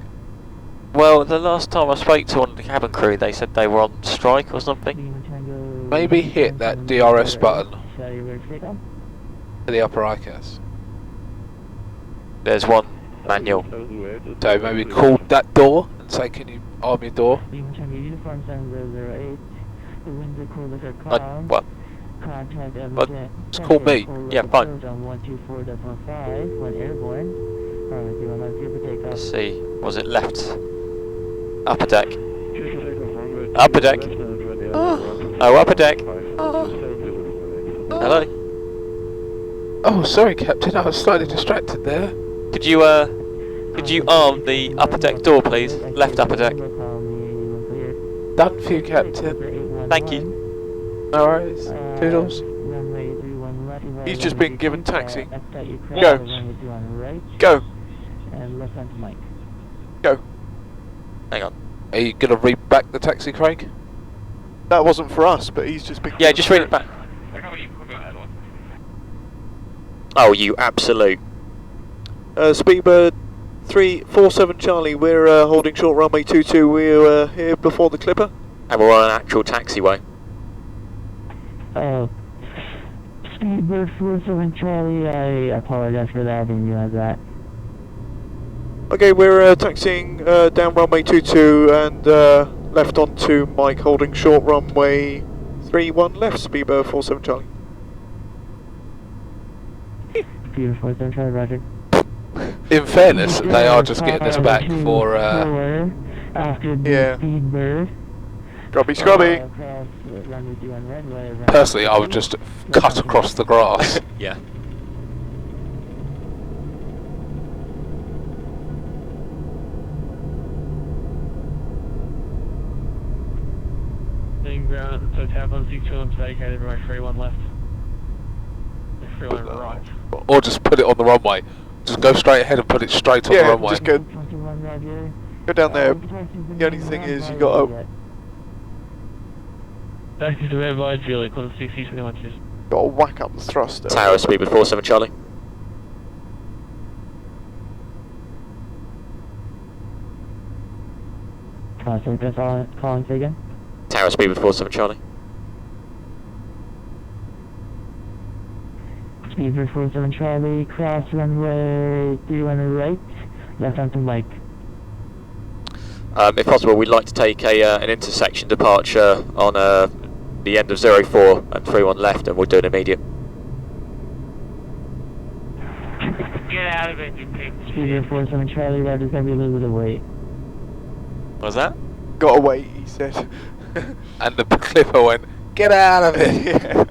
Well, the last time I spoke to one of the cabin crew, they said they were on strike or something. Maybe hit that DRS button to the upper ICAS. there's one manual. So maybe call that door and say, can you arm your door? Lima Tango Uniform 7008. The winds are coolers are calm. What? Contact What? Just call me. Yeah, fine. On 124.5 when airborne. Alright, do I give a takeoff? Let's see. Was it left? Upper deck. Upper deck. Oh, upper deck. Hello. Oh, sorry, Captain. I was slightly distracted there. Could you arm the upper deck door, please? Left upper deck. Done for you, Captain. Thank you. No worries. Toodles. He's just been given taxi. Go. Go. And left onto Mike. Go. Hang on. Are you going to read back the taxi, Craig? That wasn't for us, but he's just been. Yeah, just read it back. Oh, you absolute. Speedbird 347 Charlie, we're holding short runway 22. We're here before the Clipper. And we're on an actual taxiway. Oh. Speedbird 47 Charlie, I apologize for that, I didn't realize that. Okay, we're taxiing down runway 22 and left onto Mike, holding short runway 31 left, Speedbird 47 Charlie. Speedbird 47 Charlie, roger. In fairness, they are just getting us back for, after the yeah. Speedbird. Scrubby. Personally, I would just cut across the grass. Yeah. Ground, so tap on C2 and dedicated right 31 left. 31 right. Or just put it on the runway. Just go straight ahead and put it straight on the runway. Just go down there. The only thing is you got to Back to the red line, Julie, close to CC21. whack up the thruster. Tower Speedbird 47 Charlie. So just calling again. Tower Speedbird 47 Charlie. Speedbird 47 Charlie, cross runway 31 right, left onto Mike. If possible, we'd like to take an intersection departure on the end of 04 and 31 left, and we'll do an immediate. Get out of it, you pig. Speedbird 47 Charlie, right, there's gonna be a little bit of wait. What's that? Gotta wait, he said. And the Clipper went, get out of it!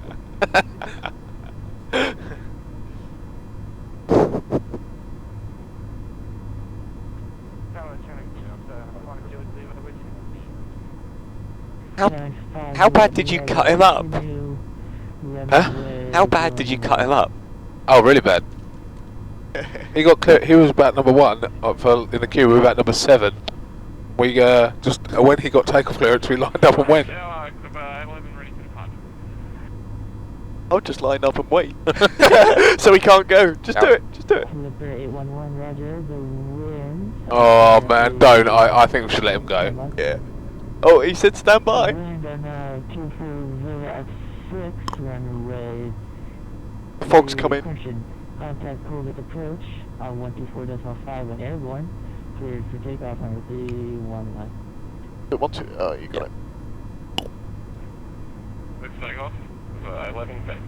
How bad did you cut him up? Huh? How bad did you cut him up? Oh, really bad. He got clear. He was about number 1 in the queue. We were about number 7. We just when he got takeoff clearance, we lined up and went. I'll just line up and wait. So he can't go. Just do it. Just do it. Oh man, don't. I think we should let him go. Yeah. Oh, he said stand by. Fog's coming. Contact Coolidge approach on 124.5 when airborne. Cleared for takeoff on the 1 line. Oh, you got it. Let's take off. 11 back.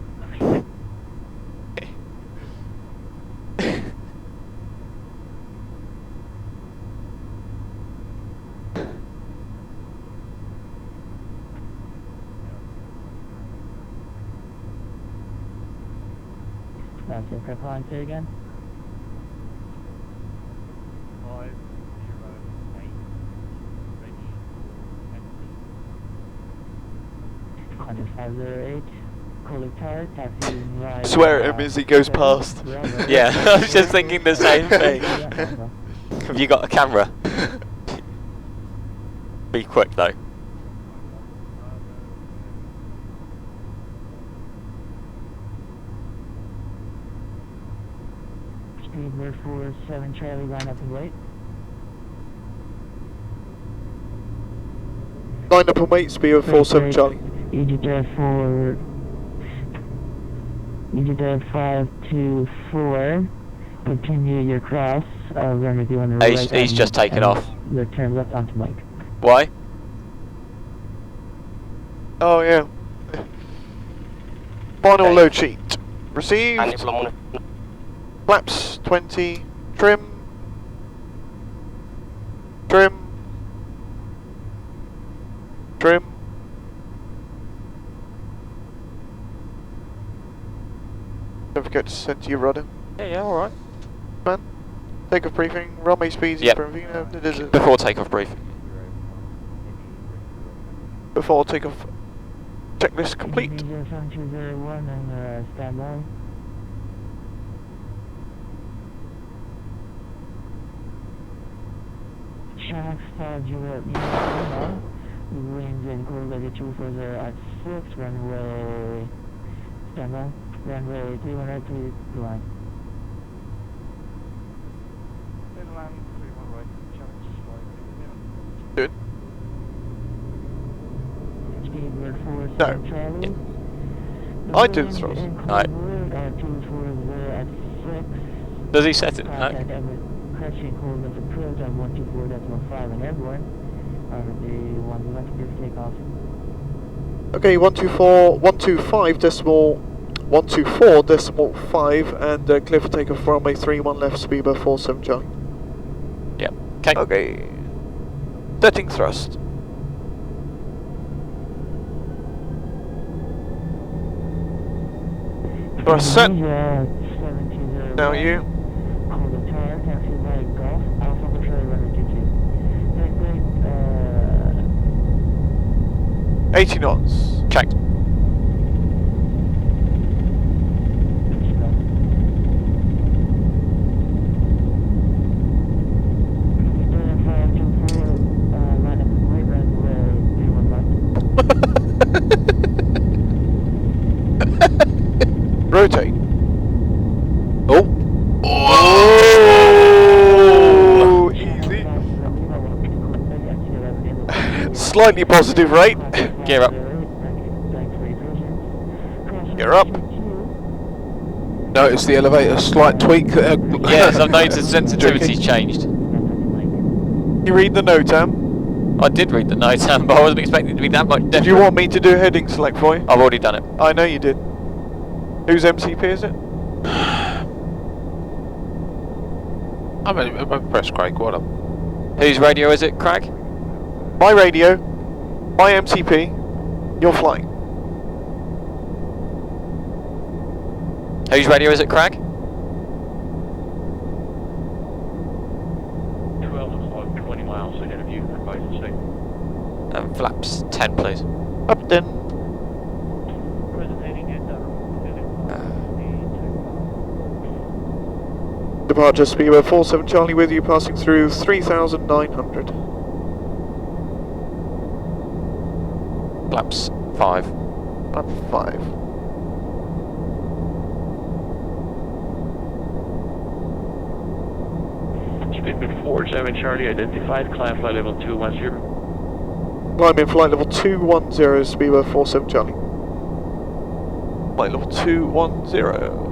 That's it for calling through again. Contact 508. Swear at him as he goes past. Yeah, I was just thinking the same thing. Have you got a camera? Be quick though. Speedbird 47 Charlie, line up and wait. Line up and wait, Speedbird 47 Charlie. EasyJet 524, Continue your cross, runway 2 on the right. He's just taken off. The turn left onto Mike. Why? Oh yeah. Final load sheet. Received. Flaps 20. Trim. Trim. Trim. Don't forget to send to your rudder. Yeah, alright. Man. Takeoff briefing. Runway speeds. Yep. Before takeoff briefing. Before takeoff. Checklist complete. Function 01 and standby. Sharks 50 now. Winds and cold weather 240 at 6. Runway standby. Runway 300 to line. Good. No. I did the throws. Right. Does he set it? No. Crashing cold of approach on 124.5 and airborne. The one left clear for takeoff. Okay, 125 decimal 124 decimal 5 and clear for takeoff runway 31 left speed by 47 Charlie. Yep. Okay. Okay. Setting thrust. Thrust set. Now you. 80 knots. Checked. Rotate. Oh. Oh, easy. Slightly positive rate. Gear up. Gear up. Notice the elevator slight tweak. Yes, I've noticed sensitivity's changed. You read the NOTAM? I did read the NOTAM, but I wasn't expecting it to be that much different. Did you want me to do heading select for you? I've already done it. I know you did. Whose MCP is it? I'm impressed, Craig. What up? Whose radio is it, Craig? My radio, my MCP, you're flying. Whose radio is it, Craig? 12 o'clock, 20 miles ahead of you, advise and safe. Flaps 10, please. Up then. Departure speedway 47 Charlie with you, passing through 3,900. Flaps 5. Flap 5. Speedbird 47 Charlie identified, climb flight level 210. Climb in flight level 210, speedway 47 Charlie. Flight level 210.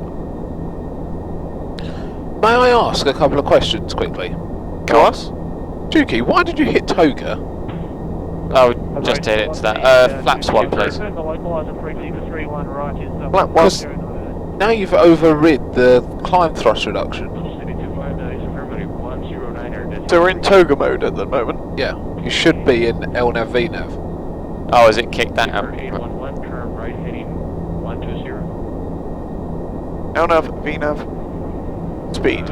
May I ask a couple of questions quickly? Go us. Juki, why did you hit Toga? Oh, just hit it to that. Flaps 1, please. Flap 1. Now you've overrid the climb thrust reduction. So we're in toga mode at the moment. Yeah, you should be in LNAV VNAV. Oh, has it kicked that out? 811, turn right heading 120. LNAV, VNAV, speed.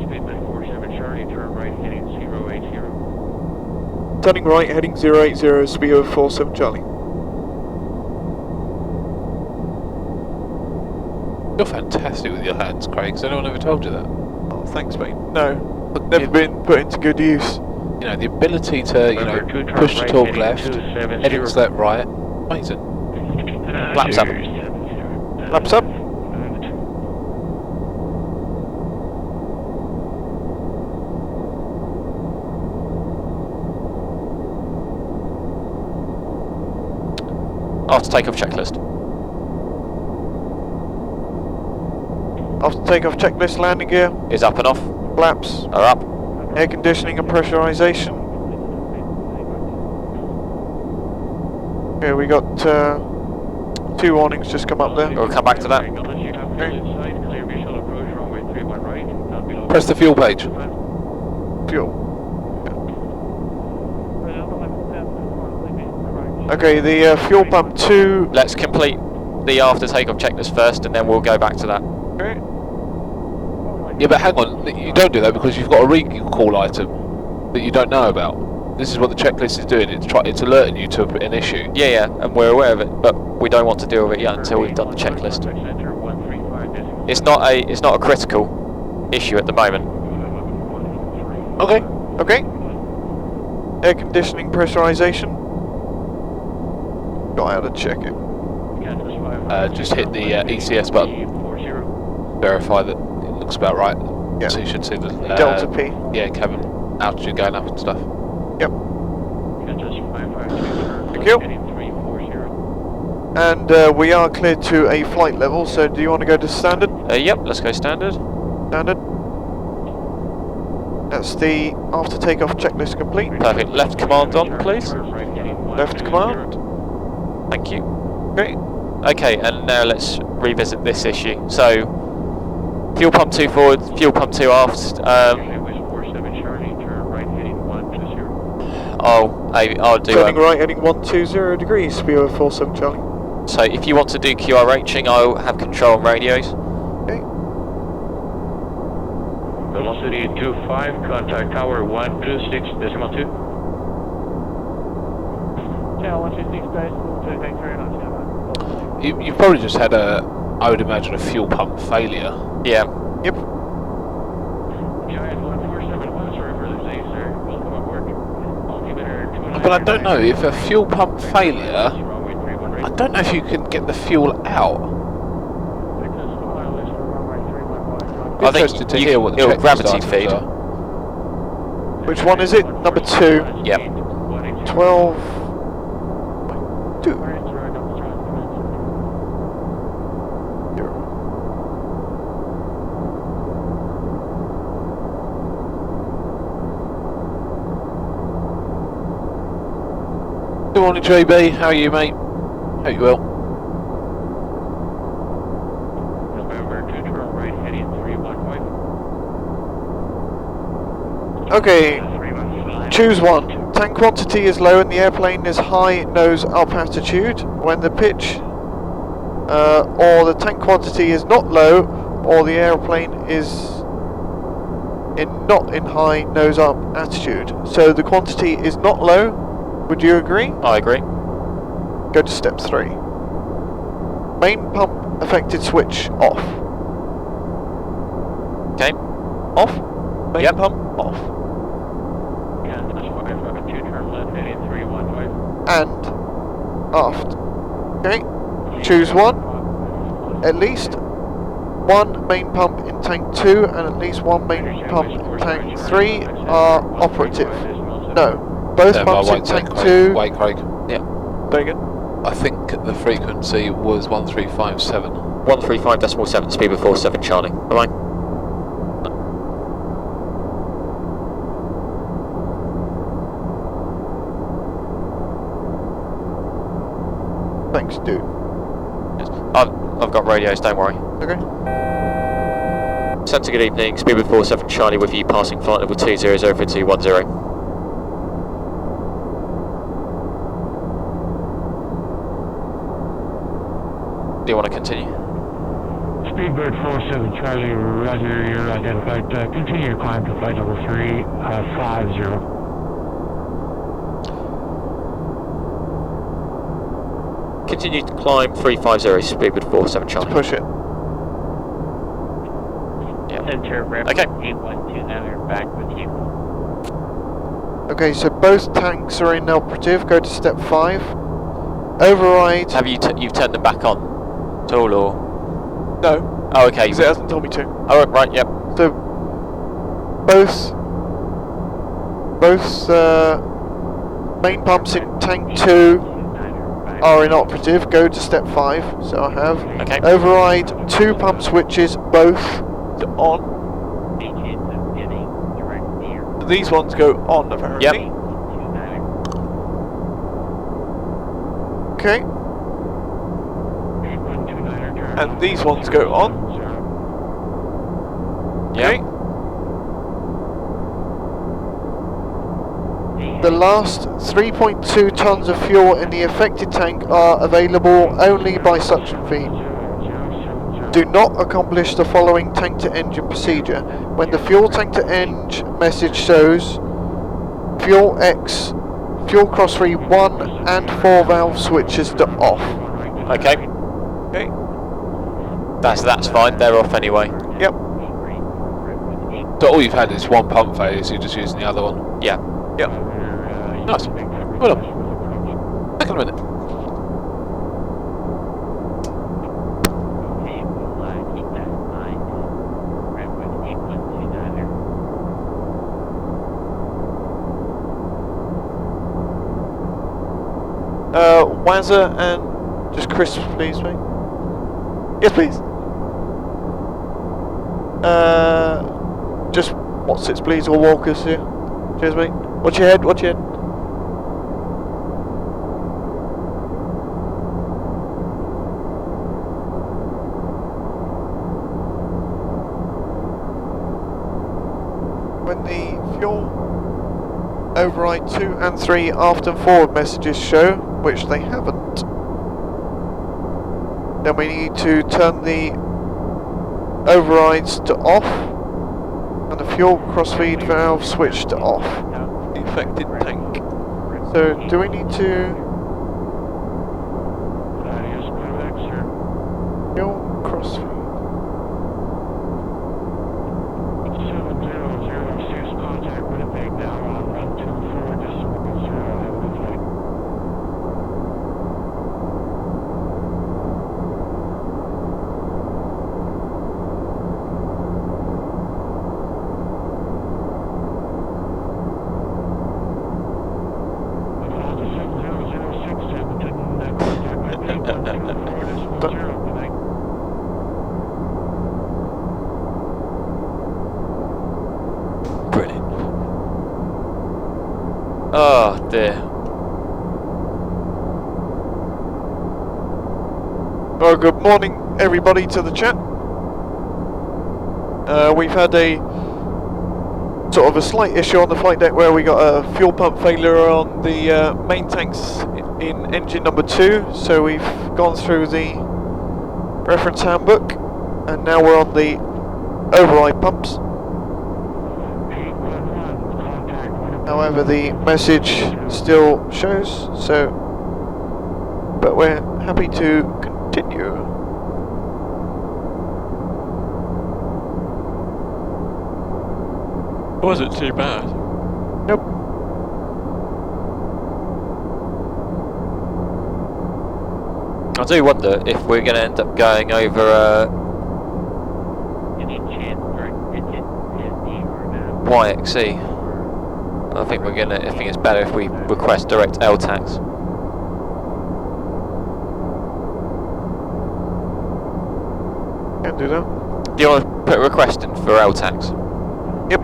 Speedbird 47 Charlie, turn right heading 080. Turning right, heading 080, speed over 47 Charlie. You're fantastic with your hands, Craig. Has anyone ever told you that? Oh, thanks, mate. No, never been put into good use. You know, the ability to, you know, push to talk left, heading left, right. Amazing. Flaps up. Flaps up. After takeoff checklist. After takeoff checklist, landing gear is up and off. flaps Are up. air conditioning and pressurization. Okay, we got 2 warnings just come up there. We'll come back to that. Press the fuel page. Fuel. Okay, the fuel pump 2. Let's complete the after takeoff checklist first, and then we'll go back to that. Okay. Yeah, but hang on, you don't do that because you've got a recall item that you don't know about. This is what the checklist is doing. It's alerting you to an issue. Yeah, and we're aware of it, but we don't want to deal with it yet until we've done the checklist. It's not a critical issue at the moment. Okay. Okay. Air conditioning pressurization. Got how to check it. Just hit the ECS button. Verify that it looks about right. Yeah. So you should see the Delta P. Yeah, cabin altitude going up and stuff. Yep. Thank you. And we are cleared to a flight level, so do you want to go to standard? Yep, let's go standard. Standard. That's the after takeoff checklist complete. Perfect. Left command on, please. Left command. Thank you. Okay. Okay, and now let's revisit this issue. So, fuel pump 2 forward, fuel pump 2 aft. I'll do. Turning right, heading 120 degrees. Speed 47 Charlie. So, if you want to do QRHing, I'll have control on radios. Okay. Velocity 25, contact tower 126.2. Yeah, 126 days. Thanks very much. You've probably just had I would imagine, a fuel pump failure. Yeah. Yep. But I don't know, if a fuel pump failure, I don't know if you can get the fuel out. I think interested to hear what the it'll checklist gravity items feed. are. Which one is it? Number 2. Yep. 12. 2. Good morning, JB. How are you, mate? Hope you well. Okay. Choose one. Tank quantity is low and the airplane is high nose up altitude. When the pitch or the tank quantity is not low, or the airplane is not in high nose up altitude. So the quantity is not low. Would you agree? I agree. Go to step 3. Main pump affected switch off. Okay. Off. Main Yep. pump off. And aft. Okay. Choose one. At least one main pump in tank 2 and at least one main pump in tank 3 are operative. No. Both pumps in tank 2. Wait, Craig. Yeah. Very good. I think the frequency was 1357. 135.7, speed of 47 Charlie. Alright. Thanks, dude. I've got radios, don't worry. Okay. Centre, good evening. Speed of 47 Charlie with you passing flight level 2004210. Do you want to continue? Speedbird 47 Charlie, roger, you're identified. Continue your climb to flight level 350. Continue to climb 350, speed with 47 Charlie. Push it. Okay. 812, now we're back with you. Okay, so both tanks are inoperative. Go to step 5. Override. Have you've turned them back on at all, or? No. Oh, okay. Because it hasn't told me to. Oh, right, yep. So both main pumps in tank 2 are inoperative, go to step 5. So I have Okay. override 2 pump switches, both to on. These ones go on apparently. Yep. Okay. And these ones go on. Yep. Okay. The last 3.2 tons of fuel in the affected tank are available only by suction feed. Do not accomplish the following tank to engine procedure. When the fuel tank to engine message shows fuel X, fuel cross 3 1 and 4 valve switches to off. Okay. Okay. That's fine. They're off anyway. Yep. So all you've had is one pump failure, so you're just using the other one. Yeah. Yep. Nice. Well done. Second minute. Wazza and just crisps, please, mate. Yes, please. Just what's it, please, or walkers here. Cheers, mate. Watch your head. Watch your head. When the fuel override 2 and 3 aft and forward messages show, which they haven't, then we need to turn the overrides to off and the fuel crossfeed valve switch to off the affected tank. So do we need to fuel crossfeed? Brilliant. Oh dear. Well, good morning everybody to the chat. We've had a sort of a slight issue on the flight deck where we got a fuel pump failure on the main tanks in engine number 2, so we've gone through the reference handbook and now we're on the override pumps. However, the message still shows, so but we're happy to continue. Wasn't too bad. Nope. I do wonder if we're going to end up going over YXE. I think it's better if we request direct LTAX. Can do that. Do you want to put a request in for LTAX? Yep.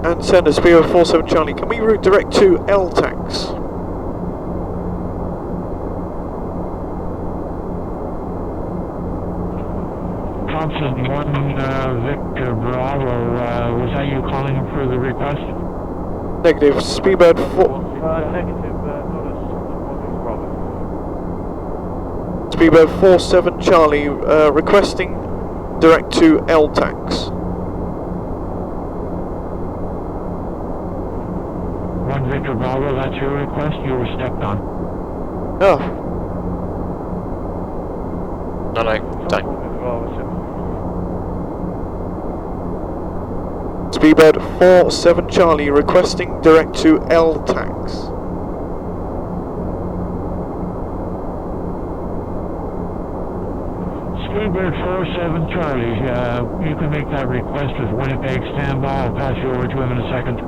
And send us Spear 47 Charlie. Can we route direct to LTAX? Thompson 1 Victor Bravo, was that you calling for the request? Negative. Speedbird 4. Speedbird 47 Charlie, requesting direct to LTAX. 1 Victor Bravo, that's your request, you were stepped on. Oh. No, don't. Speedbird 47 Charlie, requesting direct to LTAX. Speedbird 47 Charlie, you can make that request with Winnipeg standby. I'll pass you over to him in a second.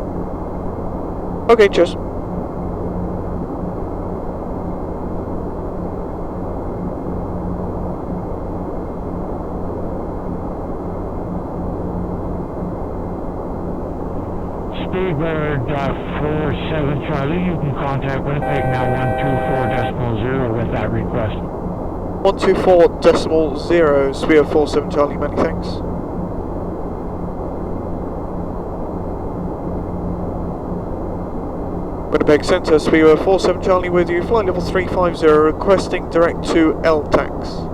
Okay, cheers. Speedbird 47 Charlie, you can contact Winnipeg now 124.0 with that request. 124.0, Speedbird 47 Charlie, many thanks. Winnipeg Centre, Speedbird 47 Charlie with you, flight level 350, requesting direct to LTAX.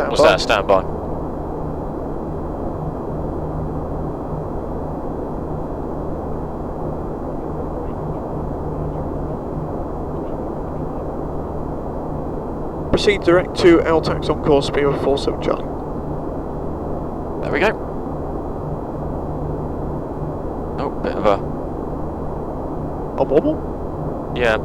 What's that, standby? Proceed direct to LTAX on course, Speedbird 47 Charlie. There we go. Oh, bit of a wobble? Yeah.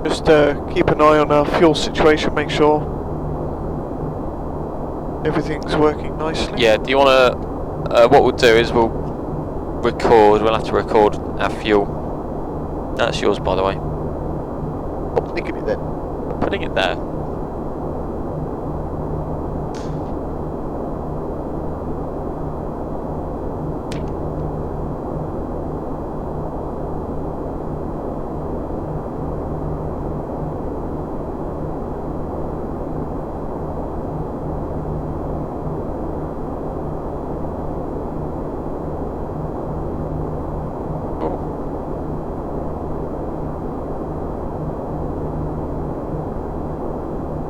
Just keep an eye on our fuel situation, make sure everything's working nicely. Yeah, do you want to, what we'll do is we'll have to record our fuel. That's yours, by the way. I'm sticking it then. Putting it there.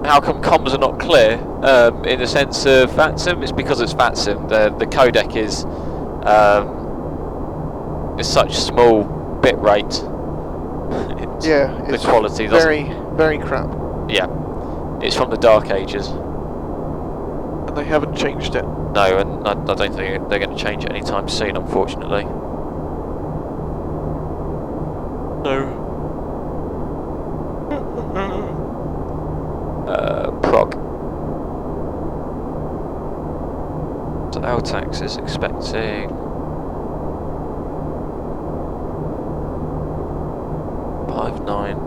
How come comms are not clear? In the sense of VATSIM, it's because it's VATSIM. The codec is such small bit rate. Yeah, the it's quality very crap. Yeah, it's from the dark ages. And they haven't changed it. No, and I don't think they're going to change it anytime soon, unfortunately. No. Prog. So LTAX is expecting 59.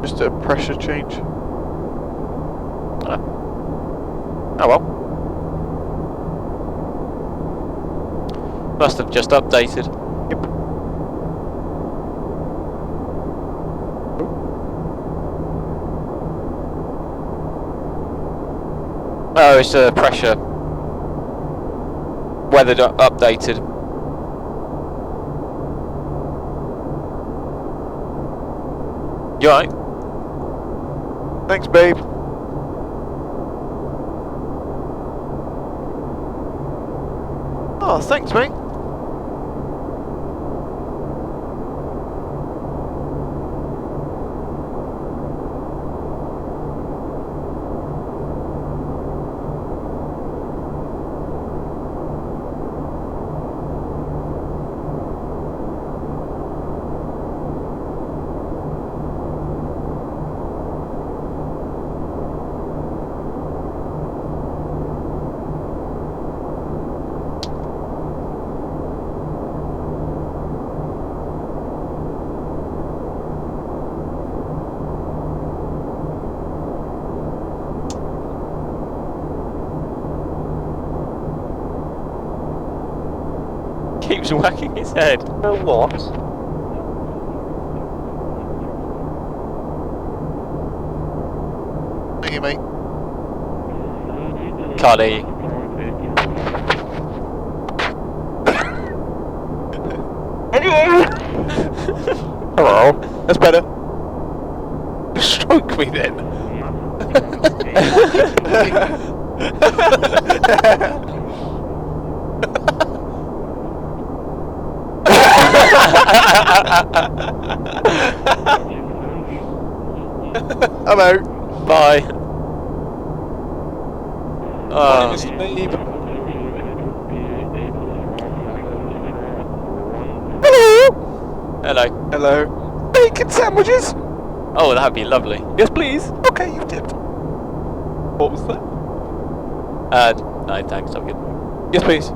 Just a pressure change. Oh well. Must have just updated. Yep. Oh, it's a pressure. Weathered updated. You alright? Thanks, babe. Oh, thanks, mate. Keeps whacking his head. know what? Thank you, mate. Carly. Hello. That's better. Stroke me then. Hello. Bye. Morning, Mr. Beeb. Hello. Hello. Bacon sandwiches? Oh, that'd be lovely. Yes, please. Okay, you tipped. What was that? No, thanks, I'm good. Yes, please.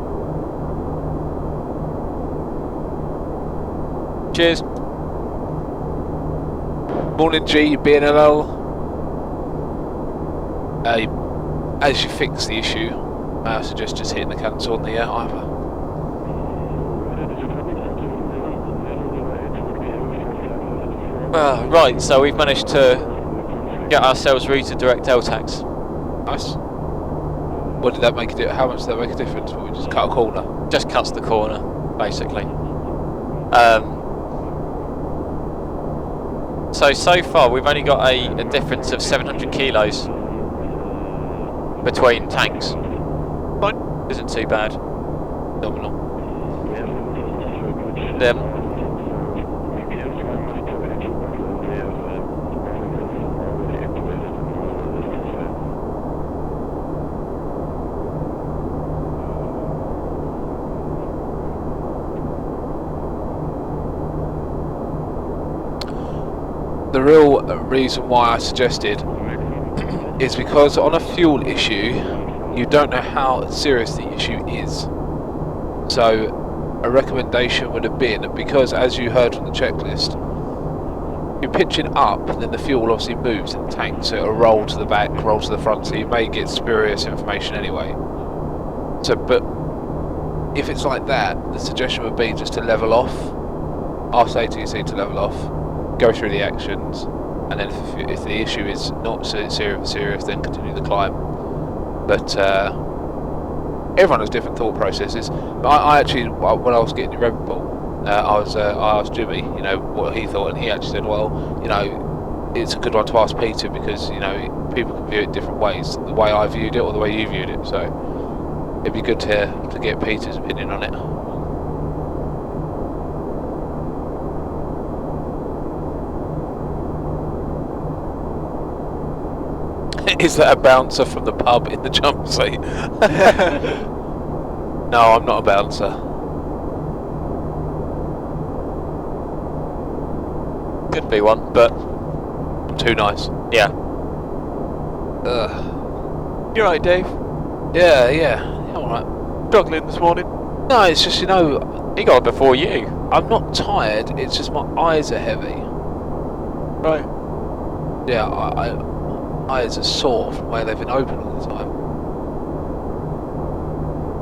Cheers. Morning, G, BNLL. As you fix the issue, I suggest just hitting the cancel on the iPad. Right, so we've managed to get ourselves routed direct LTAX. Nice. What did that make it? How much did that make a difference? We just cut a corner. Just cuts the corner, basically. So far we've only got a difference of 700 kilos between tanks. Fine. Isn't too bad. Nominal. The real reason why I suggested is because on a fuel issue, you don't know how serious the issue is. So a recommendation would have been, because as you heard from the checklist, you're pitching up, then the fuel obviously moves in the tank, so it'll roll to the back, roll to the front, so you may get spurious information anyway. So, but if it's like that, the suggestion would be just to level off, ask ATC to level off, go through the actions, and then if the issue is not so serious, then continue the climb. But everyone has different thought processes. But I actually, when I was getting the Red Bull, I asked Jimmy, you know, what he thought, and he actually said, well, you know, it's a good one to ask Peter because, you know, people can view it different ways, the way I viewed it or the way you viewed it. So it'd be good to get Peter's opinion on it. Is that a bouncer from the pub in the jump seat? No, I'm not a bouncer. Could be one, but I'm too nice. yeah. You alright, Dave? Yeah, alright. Struggling this morning? No, it's just, you know, He got it before you. I'm not tired, it's just my eyes are heavy. Right. Yeah, my eyes are sore from where they've been open all the time.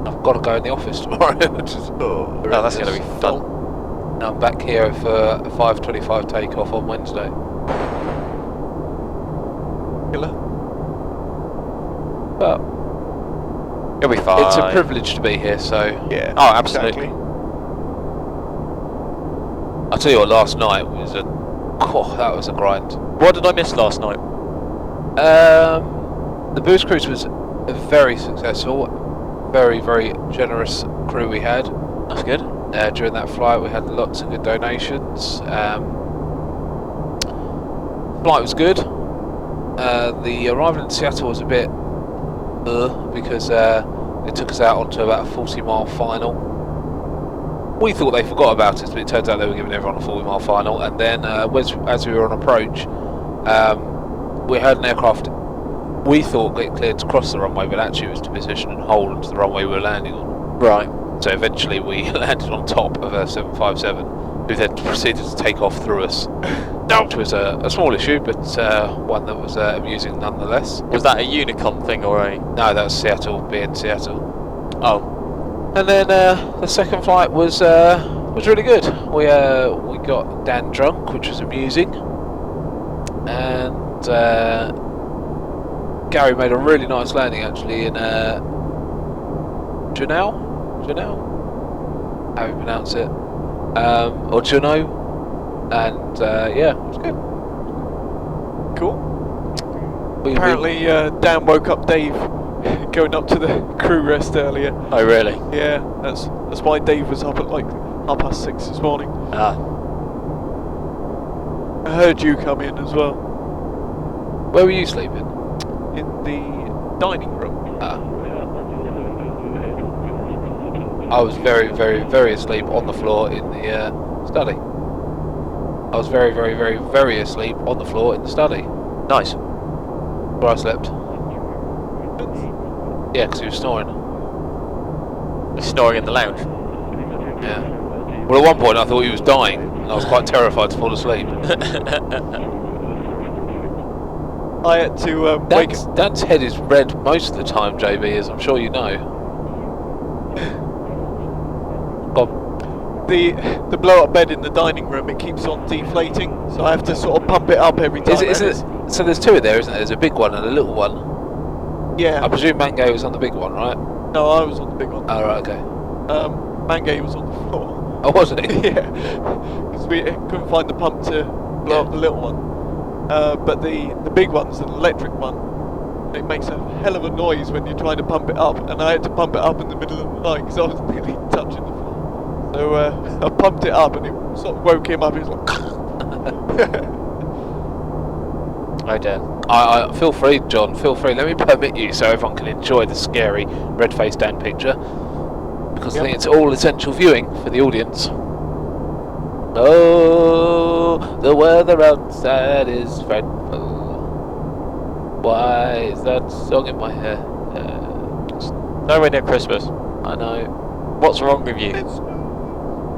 I've got to go in the office tomorrow, which is Oh, that's going to be fun. And I'm back here for a 5:25 takeoff on Wednesday. Killer. But It'll be fine. it's a privilege to be here, so Yeah. Oh, absolutely. Exactly. I'll tell you what, last night was that was a grind. What did I miss last night? The boost cruise was very successful. Very, very generous crew we had. That's good. During that flight, we had lots of good donations. Flight was good. The arrival in Seattle was a bit because it took us out onto about a 40-mile final. We thought they forgot about us, but it turns out they were giving everyone a 40-mile final. And then as we were on approach, we heard an aircraft we thought get cleared to cross the runway, but actually it was to position and hold onto the runway we were landing on. Right. So eventually we landed on top of a 757, who then proceeded to take off through us. Which was a small issue, but one that was amusing nonetheless. Was that a Unicom thing or a... No, that was Seattle, being Seattle. Oh. And then the second flight was really good. We got Dan drunk, which was amusing. And Gary made a really nice landing actually in Juneau? How you pronounce it? Or Juneau. And yeah, it was good. Cool. Apparently Dan woke up Dave going up to the crew rest earlier. Oh really? Yeah, that's why Dave was up at like 6:30 this morning. Ah. I heard you come in as well. Where were you sleeping? In the dining room. I was very, very, very asleep on the floor in the study. I was very, very, very, very asleep on the floor in the study. Nice. Where I slept. Yeah, because he was snoring. Snoring in the lounge? Yeah. Well, at one point I thought he was dying, and I was quite terrified to fall asleep. I had to wake up. Dan's head is red most of the time, JB, as I'm sure you know. The blow-up bed in the dining room, it keeps on deflating, so I have to sort of pump it up every time. Is it, so there's two in there, isn't there? There's a big one and a little one. Yeah. I presume Mango was on the big one, right? No, I was on the big one. Oh, right, okay. Mangay was on the floor. Oh, was it? Yeah. Because we couldn't find the pump to blow up the little one. But the big one's an electric one. It makes a hell of a noise when you're trying to pump it up, and I had to pump it up in the middle of the night because I was nearly touching the floor. So I pumped it up and it sort of woke him up. He was like... Oh dear. I feel free, John, feel free. Let me permit you so everyone can enjoy the scary red-faced Dan picture. Because I think it's all essential viewing for the audience. Oh, the weather outside is frightful. Why is that song in my head? It's nowhere near Christmas. I know. What's wrong with you?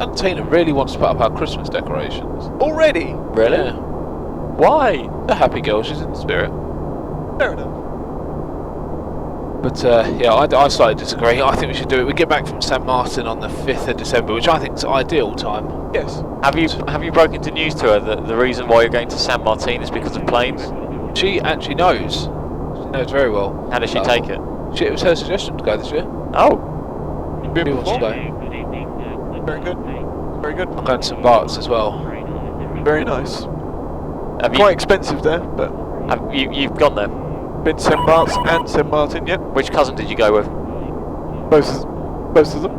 And Tina really wants to put up our Christmas decorations. Already? Really? Yeah. Why? The happy girl, she's in the spirit. Fair enough. But yeah, I slightly disagree. I think we should do it. We get back from San Martin on the 5th of December, which I think is ideal time. Yes. Have you broken to news to her that the reason why you're going to San Martin is because of planes? She actually knows. She knows very well. How does she take it? It was her suggestion to go this year. Oh. Been Who wants to before? go? Very good. Very good. I'm going to St Bart's as well. Very nice. Have Quite expensive there, but... You've gone there? Been to St Bart's and St Martin, yep. Which cousin did you go with? Both of them.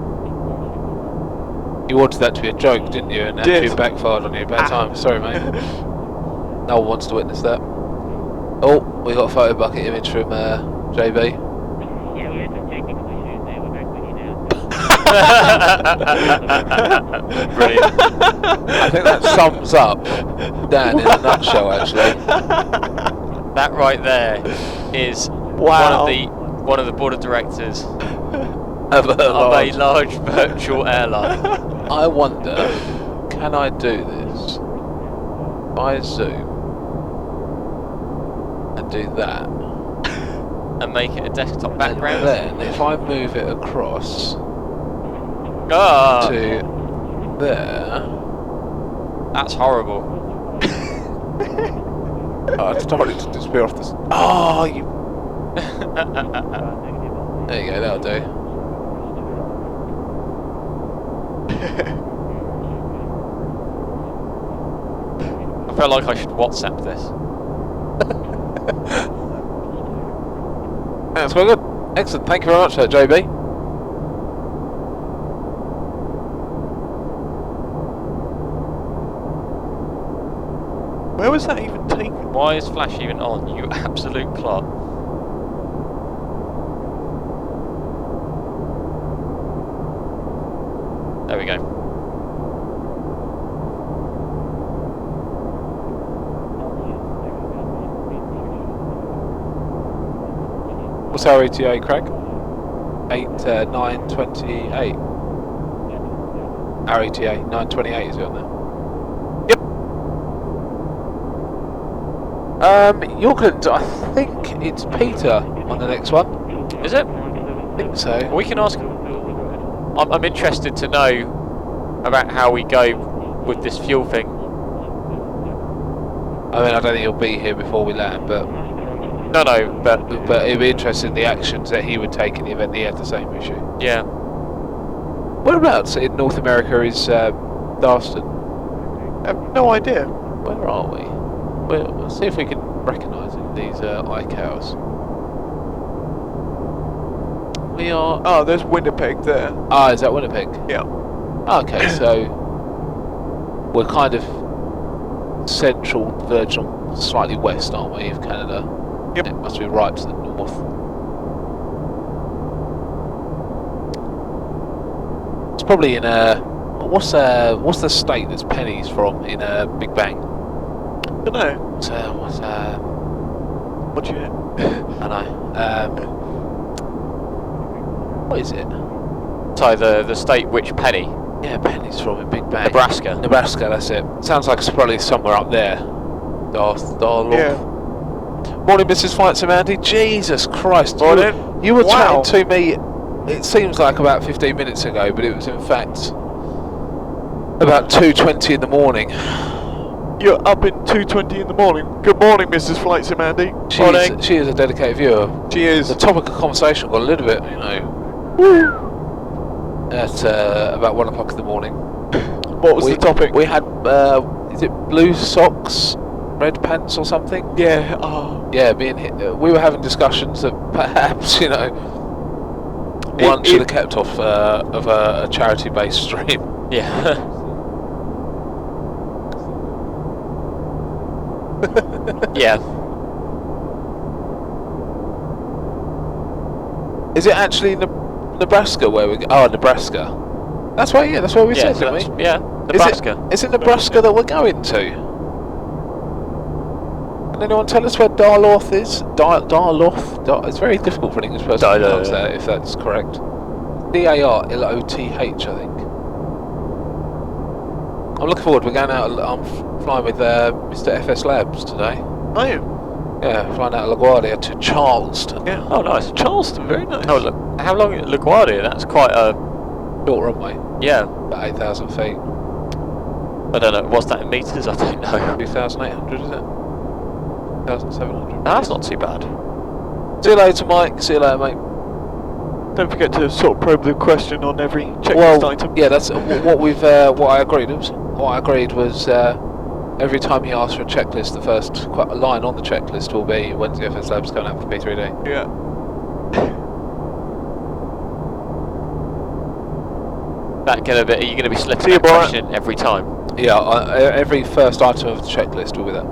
You wanted that to be a joke, didn't you? And actually backfired on you. Bad time. Sorry, mate. No one wants to witness that. Oh, we got a photo bucket image from JB. Brilliant. I think that sums up Dan in a nutshell, actually. That right there is wow. one of the board of directors of a large virtual airline. I wonder, can I do this by Zoom and do that and make it a desktop background? And then if I move it across to there, that's horrible. Oh, it's starting to disappear off this. Oh, you. There you go, that'll do. I feel like I should WhatsApp this. That's quite good. Excellent. Thank you very much for that, JB. Where was that even taken? Why is flash even on, you absolute clot? There we go. What's our ETA, Craig? 9:28. Our ETA 9:28 is it on there? Yorkland, I think it's Peter on the next one. Is it? I think so. We can ask. I'm interested to know about how we go with this fuel thing. I mean, I don't think he'll be here before we land, but No, but it'd be interesting the actions that he would take in the event he had the same issue. yeah. Whereabouts in North America is Darston? I have no idea. Where are we? We'll see if we can recognise these iCows. We are. Oh, there's Winnipeg there. Ah, is that Winnipeg? Yeah. Okay, so we're kind of central, verging on slightly west, aren't we, of Canada? Yep. It must be right to the north. It's probably in what's the state that's pennies from in Big Bang? I don't know. What do you? I know. What is it? So the state which penny? Yeah, pennies from in Big Bang. Nebraska. Nebraska, that's it. Sounds like it's probably somewhere up there. Yeah. Morning, Mrs. Flight Sim Andy. Jesus Christ. Morning. You were Wow. chatting to me, it seems like about 15 minutes ago, but it was in fact about 2:20 in the morning. You're up in 2:20 in the morning. Good morning, Mrs. Flight Sim Andy. Morning. She is a dedicated viewer. She is. The topic of conversation got a little bit, at about 1 o'clock in the morning. What was the topic? We had, is it blue socks, red pants or something? Yeah. Yeah, we were having discussions that perhaps, one should have kept off of a charity-based stream. Yeah. Yeah. Is it actually Nebraska where we go? Oh, Nebraska. That's why we said, didn't we? Yeah, Nebraska. Is it Nebraska that we're going to? Can anyone tell us where Duluth is? Duluth? It's very difficult for an English person to pronounce that, if that's correct. Darloth, I think. I'm looking forward. We're going out. I'm flying with Mr. FS Labs today. Are you? Yeah, flying out of LaGuardia to Charleston. Yeah. Oh, nice. Charleston, very nice. Oh, look. How long at LaGuardia? That's quite a short runway. Yeah. About 8,000 feet. I don't know. What's that in meters? I don't know. 2,800, is it? 2,700. No, that's not too bad. See you later, Mike. See you later, mate. Don't forget to sort of probe the question on every checklist item. Yeah, that's what I agreed. What I agreed was every time he asks for a checklist, the first line on the checklist will be when's the FS Labs coming out for P3D. Yeah. Are you going to be slipping See you, that question every time? Yeah, every first item of the checklist will be that.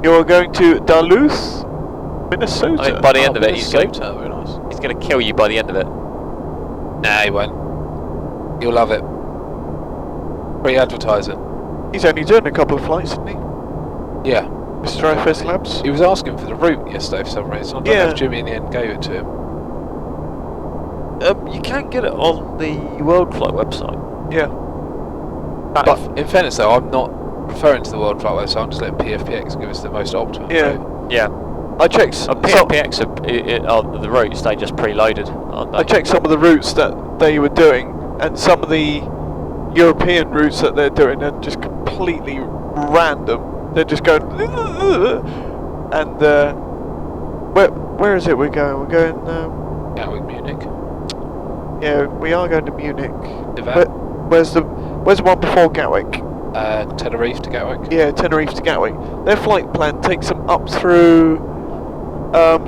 You're going to Duluth, Minnesota. I mean, by the end of it, Very nice. he's going to kill you by the end of it. Nah, he won't. You'll love it. Free advertising. He's only doing a couple of flights, isn't he? Yeah. Mr. FS Labs. He was asking for the route yesterday for some reason. I don't know if Jimmy in the end gave it to him. You can get it on the Worldflight website. Yeah. But in fairness though, I'm not referring to the Worldflight website, I'm just letting PFPX give us the most optimum route. Yeah. I checked. PFPX are the routes, they just preloaded, aren't they? I checked some of the routes that they were doing, and some of the European routes that they're doing are just completely random. They're just going, and where is it we're going? We're going. Gatwick, Munich. Yeah, we are going to Munich. Divan. Where's the one before Gatwick? Tenerife to Gatwick. Yeah, Tenerife to Gatwick. Their flight plan takes them up through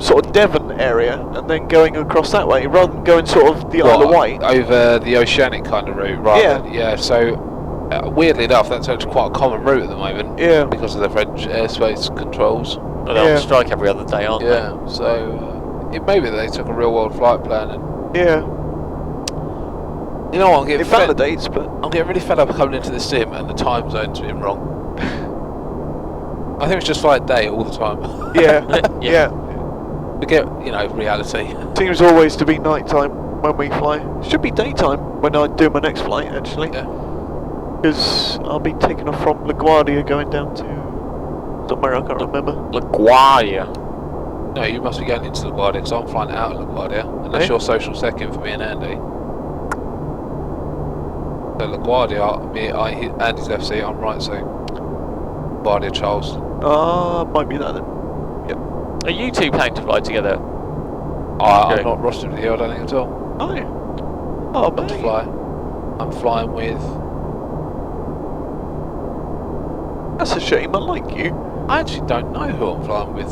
sort of Devon area and then going across that way, rather than going sort of the Isle of Wight. Over the oceanic kind of route, rather. Yeah. So weirdly enough, that's actually quite a common route at the moment. Yeah. Because of the French airspace controls. Well, they're on strike every other day, aren't they? So it may be that they took a real world flight plan and. Yeah. You know what, I'm getting validates, but I'm getting really fed up coming into this sim and the time zone's being wrong. I think it's just flight day all the time. Yeah. Forget, reality. Seems always to be night time when we fly. Should be daytime when I do my next flight, actually. Yeah. Because I'll be taking off from LaGuardia going down to somewhere I can't remember. LaGuardia. No, you must be going into LaGuardia because I'm flying out of LaGuardia. Unless you're social second for me and Andy. So LaGuardia, Andy's left seat, I'm right seat. LaGuardia, Charles. Might be that then. Yep. Are you two planning to fly together? I'm not rostered with you, I don't think at all. Oh, not to fly. I'm flying with. That's a shame. I like you. I actually don't know who I'm flying with.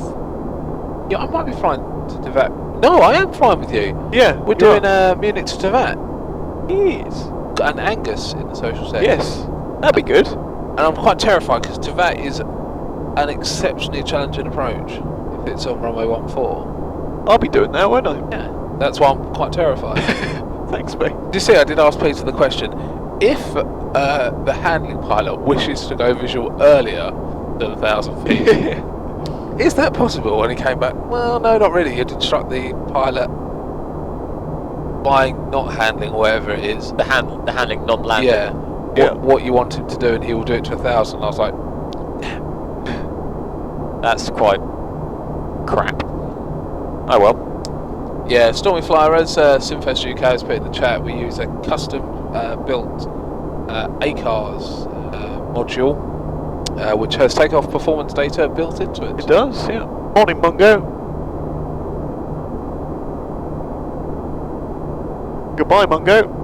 Yeah, I might be flying to Duluth. No, I am flying with you. Yeah, we're doing Munich to Duluth. Yes. And Angus in the social sector. Yes, that'd be good. And I'm quite terrified because Duluth is an exceptionally challenging approach if it's on runway 14. I'll be doing that, won't I? Yeah, that's why I'm quite terrified. Thanks, mate. Do you see, I did ask Peter the question, if the handling pilot wishes to go visual earlier than 1,000 feet, is that possible? And he came back, well, no, not really. You'd instruct the pilot by not handling whatever it is. The handling non-landing. Yeah. What you want him to do, and he will do it to 1,000. I was like, that's quite crap. Oh well. Yeah, Stormy Flyer, as Simfest UK has put in the chat, we use a custom built ACARS module, which has takeoff performance data built into it. It does, yeah. Morning, Mungo. Goodbye, Mungo.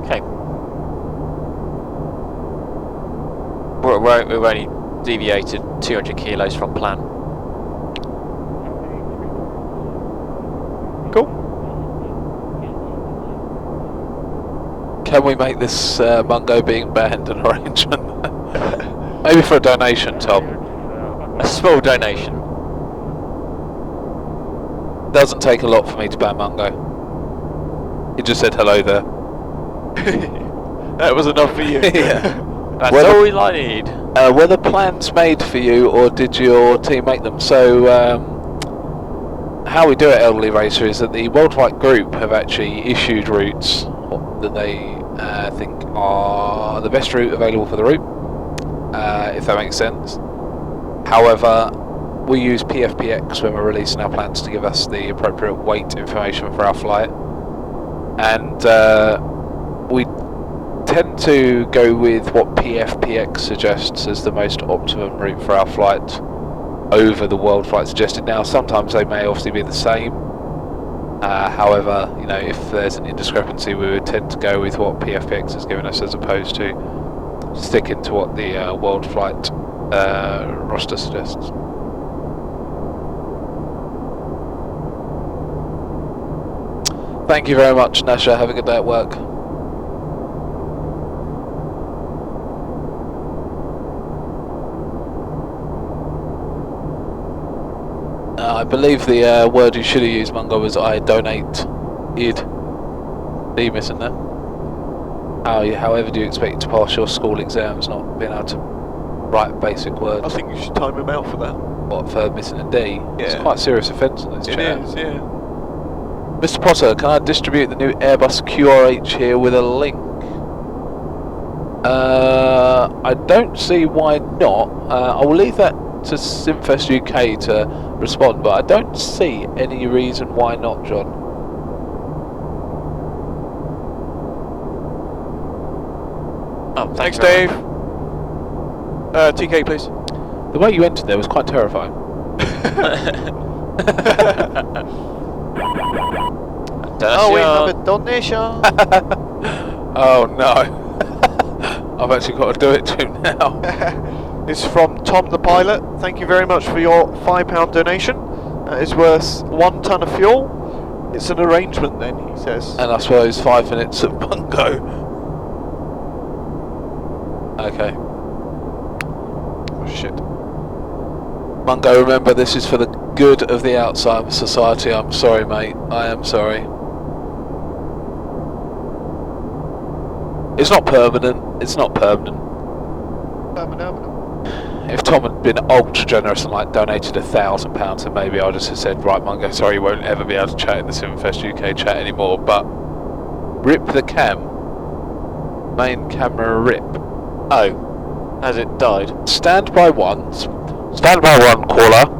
Okay. We've only deviated 200 kilos from plan. Cool. Can we make this Mungo being banned an arrangement? Maybe for a donation, Tom. A small donation. Doesn't take a lot for me to ban Mungo. He just said hello there. That was enough for you. Yeah. That's all I need. Were the plans made for you, or did your team make them? So, how we do it, Elderly Racer, is that the Worldflight group have actually issued routes that they think are the best route available for the route, if that makes sense. However, we use PFPX when we're releasing our plans to give us the appropriate weight information for our flight, and we tend to go with what PFPX suggests as the most optimum route for our flight over the Worldflight suggested. Now, sometimes they may obviously be the same. However, if there's an indiscrepancy, we would tend to go with what PFPX has given us as opposed to sticking to what the Worldflight roster suggests. Thank you very much, Nasha. Have a good day at work. I believe the word you should have used, Mungo, was I donate id. Are you missing that? However do you expect to pass your school exams not being able to write basic words? I think you should time him out for that. What, for missing a D? Yeah. It's quite a serious offence on this chat. It is, yeah. Mr. Potter, can I distribute the new Airbus QRH here with a link? I don't see why not. I will leave that to Simfest UK to respond, but I don't see any reason why not, John. Oh, thanks, Dave. TK, please. The way you entered there was quite terrifying. Oh, we have a donation. Oh no. I've actually got to do it to him now. It's from Tom the pilot. Thank you very much for your £5 donation. That is worth 1 tonne of fuel. It's an arrangement then, he says. And I suppose 5 minutes of bungo. Okay. Oh shit. Mungo, remember this is for the good of the Alzheimer's Society. I'm sorry, mate. I am sorry. It's not permanent. It's not permanent. If Tom had been ultra generous and like donated £1,000, then maybe I'd just have said, right, Mungo, sorry, you won't ever be able to chat in the Simfest UK chat anymore. But rip the cam. Main camera rip. Oh, has it died? Stand by one. Stand by one, caller.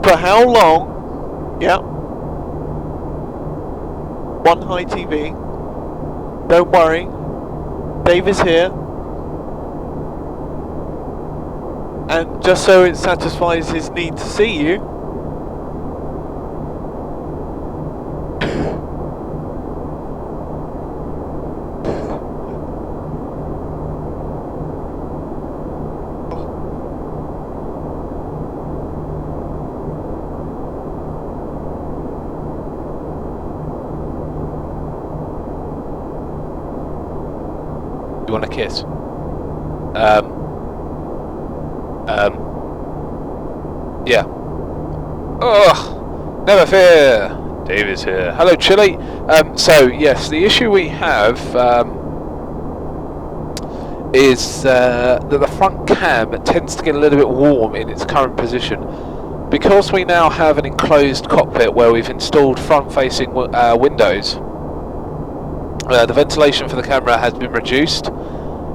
For how long? Yeah. One high TV. Don't worry. Dave is here. And just so it satisfies his need to see you. You want a kiss? Yeah. Ugh! Never fear! Dave is here. Hello, Chili. So, yes, the issue we have is that the front cam tends to get a little bit warm in its current position. Because we now have an enclosed cockpit where we've installed front-facing windows, the ventilation for the camera has been reduced,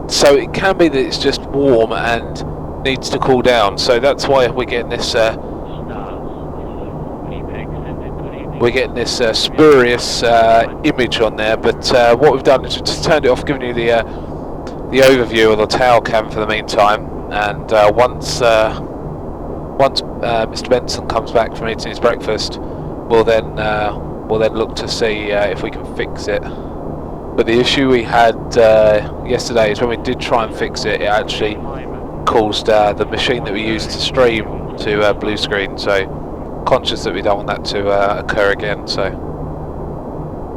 so it can be that it's just warm and needs to cool down. So that's why we're getting this we're getting this spurious image on there. But what we've done is we've just turned it off, giving you the overview of the tail cam for the meantime. And once Mr. Benson comes back from eating his breakfast, we'll then look to see if we can fix it. But the issue we had yesterday is when we did try and fix it, it actually caused the machine that we used to stream to blue screen. So conscious that we don't want that to occur again. So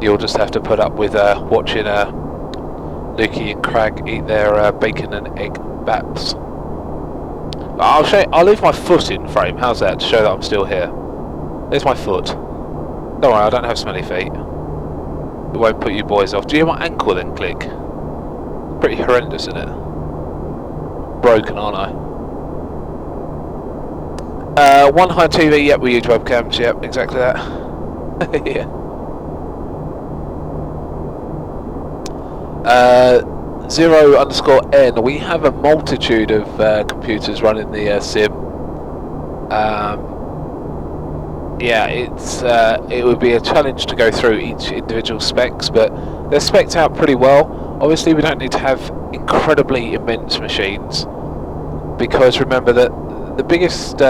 you'll just have to put up with watching Lukey and Crag eat their bacon and egg baps. I'll show you, I'll leave my foot in frame. How's that, to show that I'm still here? There's my foot. Don't worry, I don't have smelly feet. It won't put you boys off. Do you hear my ankle then click? Pretty horrendous, isn't it? Broken, aren't I? One high TV, yep, we use webcams, yep, exactly that. Yeah. 0_N, we have a multitude of computers running the sim. Yeah, it would be a challenge to go through each individual specs, but they're spec'd out pretty well. Obviously we don't need to have incredibly immense machines, because remember that the biggest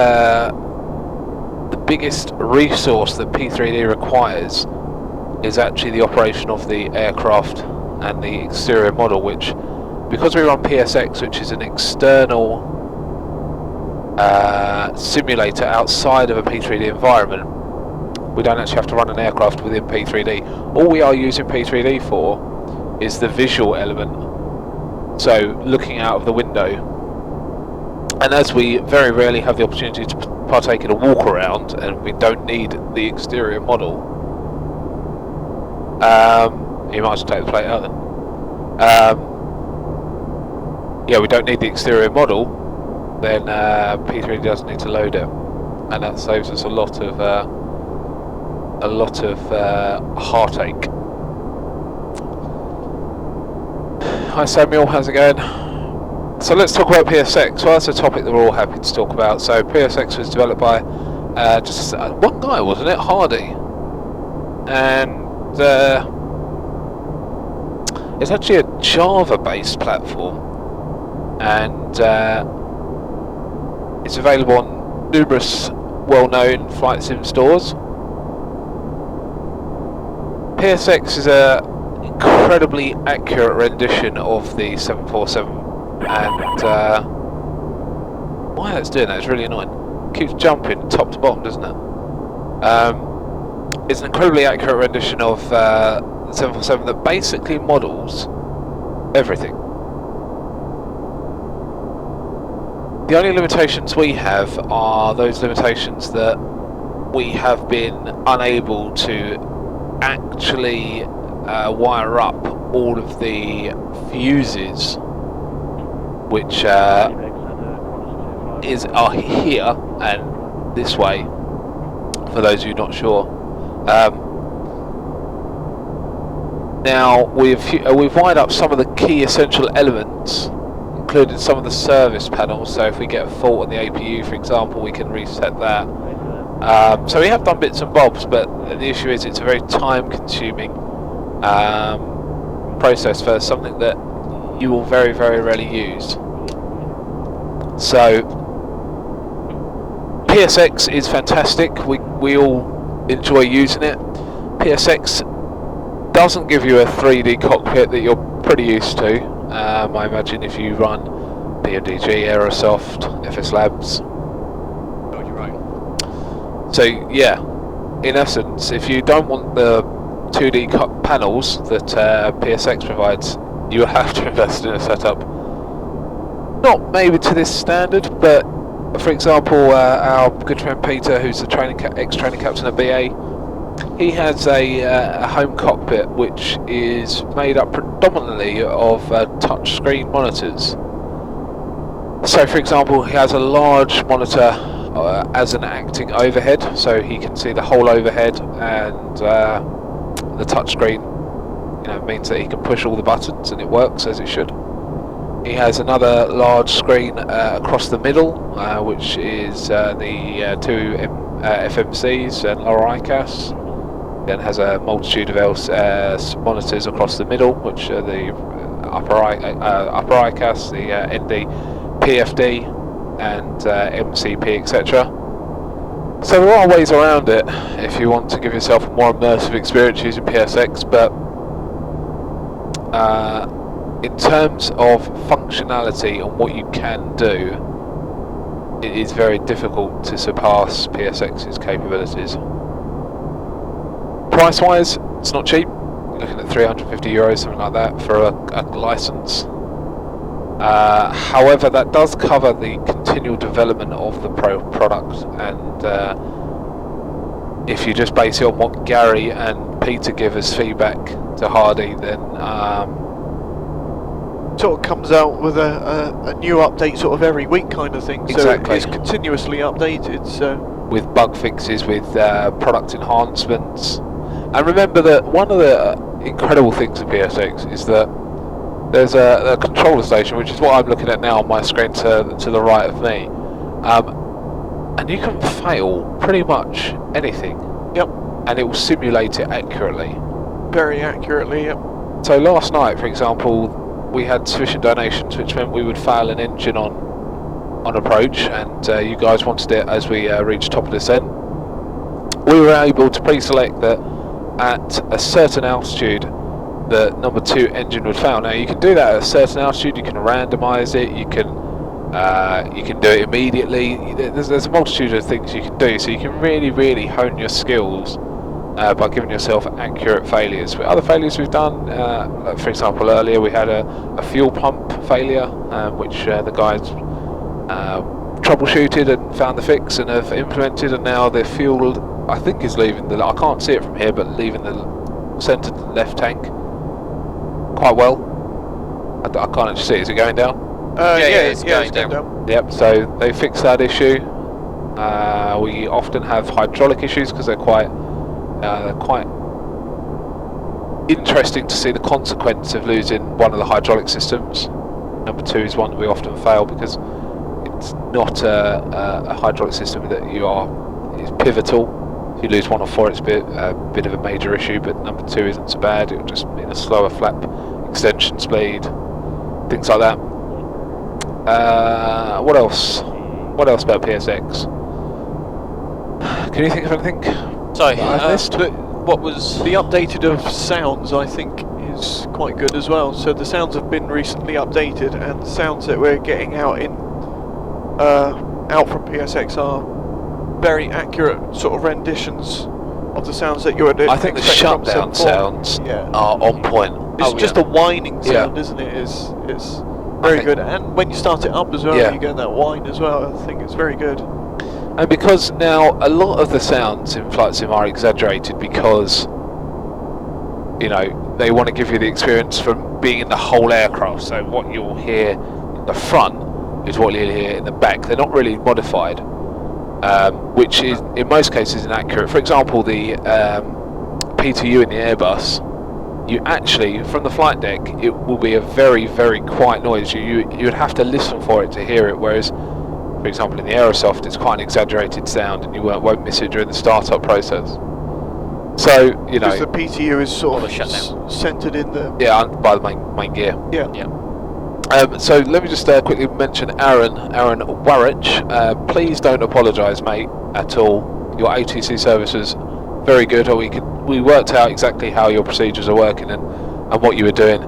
resource that P3D requires is actually the operation of the aircraft and the exterior model, which, because we run PSX, which is an external simulator outside of a P3D environment, we don't actually have to run an aircraft within P3D. All we are using P3D for is the visual element, so looking out of the window. And as we very rarely have the opportunity to partake in a walk around, and we don't need the exterior model, you might as well take the plate out then. Yeah, we don't need the exterior model, then P3D doesn't need to load it, and that saves us a lot of heartache. Hi Samuel, how's it going? So let's talk about PSX. Well, that's a topic that we're all happy to talk about. So PSX was developed by just one guy, wasn't it? Hardy. And it's actually a Java-based platform, and it's available on numerous well-known flight sim stores. PSX is a incredibly accurate rendition of the 747, and why that's doing that is really annoying. It keeps jumping top to bottom, doesn't it? It's an incredibly accurate rendition of 747 that basically models everything. The only limitations we have are those limitations that we have been unable to actually wire up all of the fuses which are here and this way, for those of you not sure. Now we've wired up some of the key essential elements, including some of the service panels, so if we get a fault on the APU, for example, we can reset that. So we have done bits and bobs, but the issue is it's a very time-consuming process for something that you will very, very rarely use. So PSX is fantastic. We all enjoy using it. PSX doesn't give you a 3D cockpit that you're pretty used to. I imagine if you run PMDG, Aerosoft, FS Labs. Oh, you're right. So yeah, in essence, if you don't want the 2D panels that PSX provides, you will have to invest in a setup. Not maybe to this standard, but for example, our good friend Peter, who's the ex-training captain at BA, he has a home cockpit which is made up predominantly of touch screen monitors. So for example, he has a large monitor as an acting overhead, so he can see the whole overhead, and the touch screen, means that he can push all the buttons and it works as it should. He has another large screen across the middle, which is the two FMCs and lower ICAS. Then has a multitude of monitors across the middle, which are the upper ICAS, the ND, PFD, and MCP, etc. So there are ways around it if you want to give yourself a more immersive experience using PSX, but in terms of functionality and what you can do, it is very difficult to surpass PSX's capabilities. Price-wise, it's not cheap. You're looking at €350, something like that, for a license. However, that does cover the continual development of the product, and if you just base it on what Gary and Peter give as feedback to Hardy, then sort of comes out with a new update sort of every week kind of thing. Exactly. So it's continuously updated. So with bug fixes, with product enhancements. And remember that one of the incredible things of PSX is that there's a controller station, which is what I'm looking at now on my screen to the right of me, and you can fail pretty much anything. Yep. And it will simulate it accurately. Very accurately, yep. So last night, for example, we had sufficient donations, which meant we would fail an engine on approach, and you guys wanted it as we reached top of descent. We were able to pre-select that at a certain altitude the number 2 engine would fail. Now you can do that at a certain altitude, you can randomise it, you can do it immediately. There's a multitude of things you can do, so you can really hone your skills by giving yourself accurate failures. But other failures we've done, for example earlier we had a fuel pump failure, which the guys troubleshooted and found the fix and have implemented, and now the fuel, I think, is leaving I can't see it from here, but leaving the centre left tank quite well. I can't actually see it. Is it going down? It's going down. Yep, so they fixed that issue. We often have hydraulic issues because they're quite interesting to see the consequence of losing one of the hydraulic systems. Number 2 is one that we often fail because it's not a hydraulic system that is pivotal. If you lose 1 or 4, it's a bit of a major issue, but number 2 isn't so bad. It will just mean a slower flap extension speed, things like that. What else? What else about PSX? Can you think of anything? Sorry, I missed? What was the updated of sounds? I think is quite good as well. So the sounds have been recently updated, and the sounds that we're getting out from PSX are very accurate sort of renditions of the sounds that you would expect. I think the shutdown sounds are on point. It's just a whining sound, isn't it? It's very good, and when you start it up as well, you get that whine as well. I think it's very good. And because now a lot of the sounds in Flight Sim are exaggerated because, you know, they want to give you the experience from being in the whole aircraft. So what you'll hear in the front is what you'll hear in the back. They're not really modified, which is in most cases inaccurate. For example, the P2U in the Airbus, you actually, from the flight deck, it will be a very quiet noise. You would have to listen for it to hear it, whereas, for example, in the Aerosoft, it's quite an exaggerated sound, and you won't miss it during the startup process. So, you know, because the PTU is sort of centered in the by the main gear. Yeah. So let me just quickly mention Aaron Warrich. Please don't apologise, mate, at all. Your ATC service was very good. We worked out exactly how your procedures are working and what you were doing.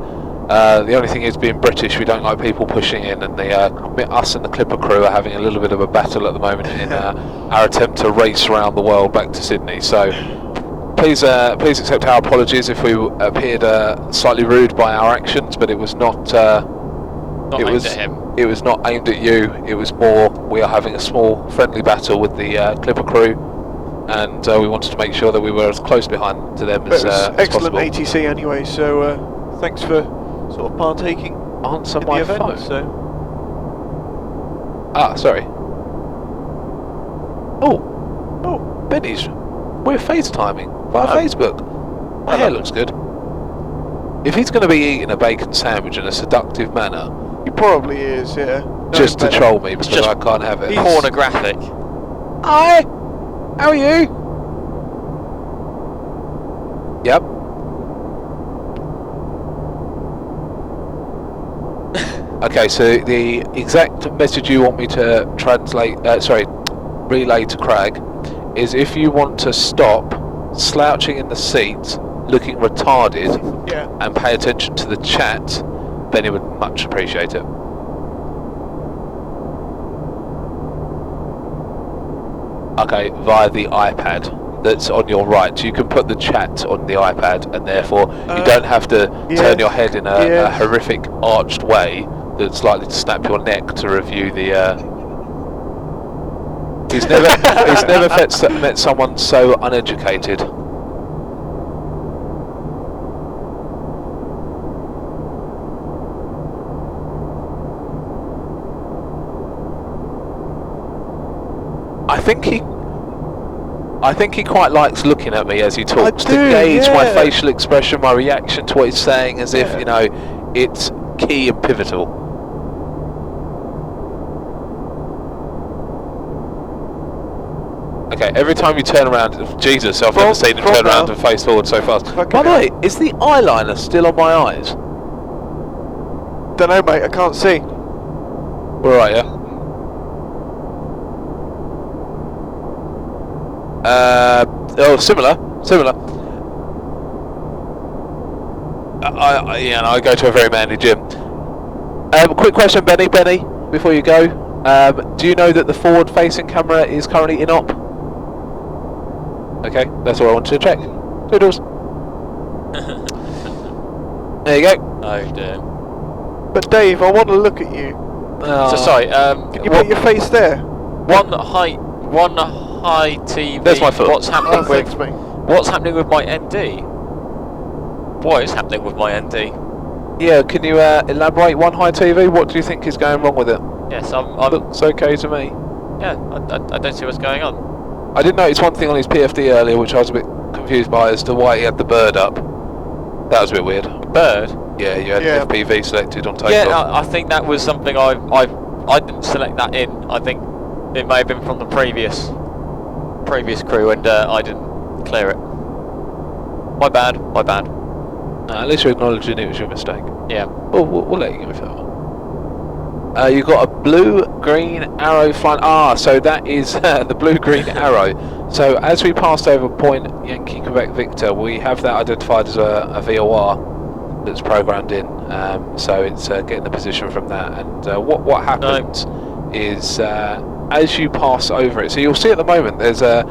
The only thing is, being British, we don't like people pushing in, and us and the Clipper crew are having a little bit of a battle at the moment in our attempt to race around the world back to Sydney. So please accept our apologies if we appeared slightly rude by our actions, but it was not. Aimed at him. It was not aimed at you. It was more, we are having a small friendly battle with the Clipper crew, and we wanted to make sure that we were as close behind to them as excellent possible. ATC anyway. So thanks for sort of partaking. Answer in my the event, phone. So. Sorry. Oh, Benny's. We're FaceTiming via Facebook. My hair looks good. If he's going to be eating a bacon sandwich in a seductive manner, he probably is, yeah. Just to troll me because I can't have it. Pornographic. Hi. How are you? Yep. Okay, so the exact message you want me to translate, relay to Crag, is if you want to stop slouching in the seat, looking retarded, and pay attention to the chat, then he would much appreciate it. Okay, via the iPad that's on your right. You can put the chat on the iPad, and therefore you don't have to turn your head in a horrific arched way that's likely to snap your neck to review the. He's never met someone so uneducated. I think he quite likes looking at me as he talks to gauge my facial expression, my reaction to what he's saying, as if, you know, it's key and pivotal. Okay, every time you turn around, Jesus, I've never seen him turn around and face forward so fast. By the way, is the eyeliner still on my eyes? Don't know, mate, I can't see. All right, yeah. Similar. I go to a very manly gym. Quick question, Benny, before you go. Do you know that the forward-facing camera is currently in op? Okay, that's all I wanted to check. Toodles. There you go. Oh dear. But Dave, I want to look at you. So sorry. Can you put your face there? One high TV. There's my foot. What's happening with? Thanks, mate. What's happening with my ND? What is happening with my ND? Yeah, can you elaborate? One high TV. What do you think is going wrong with it? Yes, I'm. Looks okay to me. Yeah, I don't see what's going on. I did notice one thing on his PFD earlier, which I was a bit confused by as to why he had the bird up. That was a bit weird. Bird? Yeah, you had FPV selected on takeoff. Yeah, I think that was something I didn't select that in. I think it may have been from the previous crew, and I didn't clear it. My bad. At least you're acknowledging it was your mistake. Yeah. Well, we'll let you go for that one. You've got a blue-green arrow flying. So that is the blue-green arrow. So as we passed over Point Yankee Quebec Victor, we have that identified as a VOR that's programmed in. So it's getting the position from that. And what happens is as you pass over it, so you'll see at the moment there's a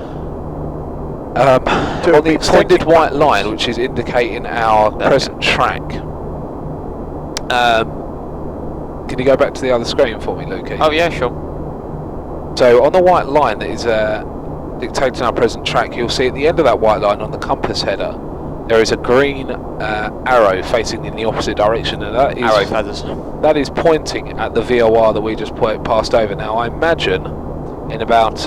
on the extended white line, which is indicating our present track. Can you go back to the other screen for me, Lukey? Oh yeah, sure. So on the white line that is dictating our present track, you'll see at the end of that white line on the compass header there is a green arrow facing in the opposite direction, and that is arrow feathers. That is pointing at the VOR that we just passed over. Now I imagine in about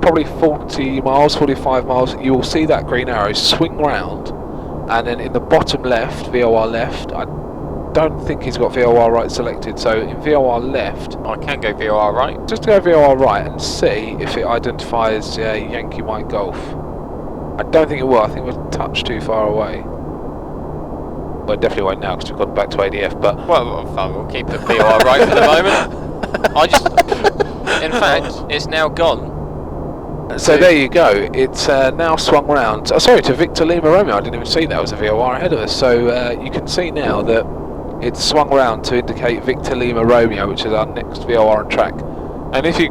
probably 40 miles, 45 miles, you will see that green arrow swing round, and then in the bottom left, VOR left, I don't think he's got VOR right selected, so in VOR left, I can go VOR right. just go VOR right and see if it identifies Yankee Mike Golf. I don't think it will. I think we're a touch too far away. Well, it definitely won't now because we've gone back to ADF, but well, fine, we'll keep the VOR right for the moment. In fact, it's now gone. So there you go, it's now swung round. Oh, sorry, to Victor Lima Romeo. I didn't even see that was a VOR ahead of us. So you can see now that it's swung round to indicate Victor Lima Romeo, which is our next VOR on track. And if you,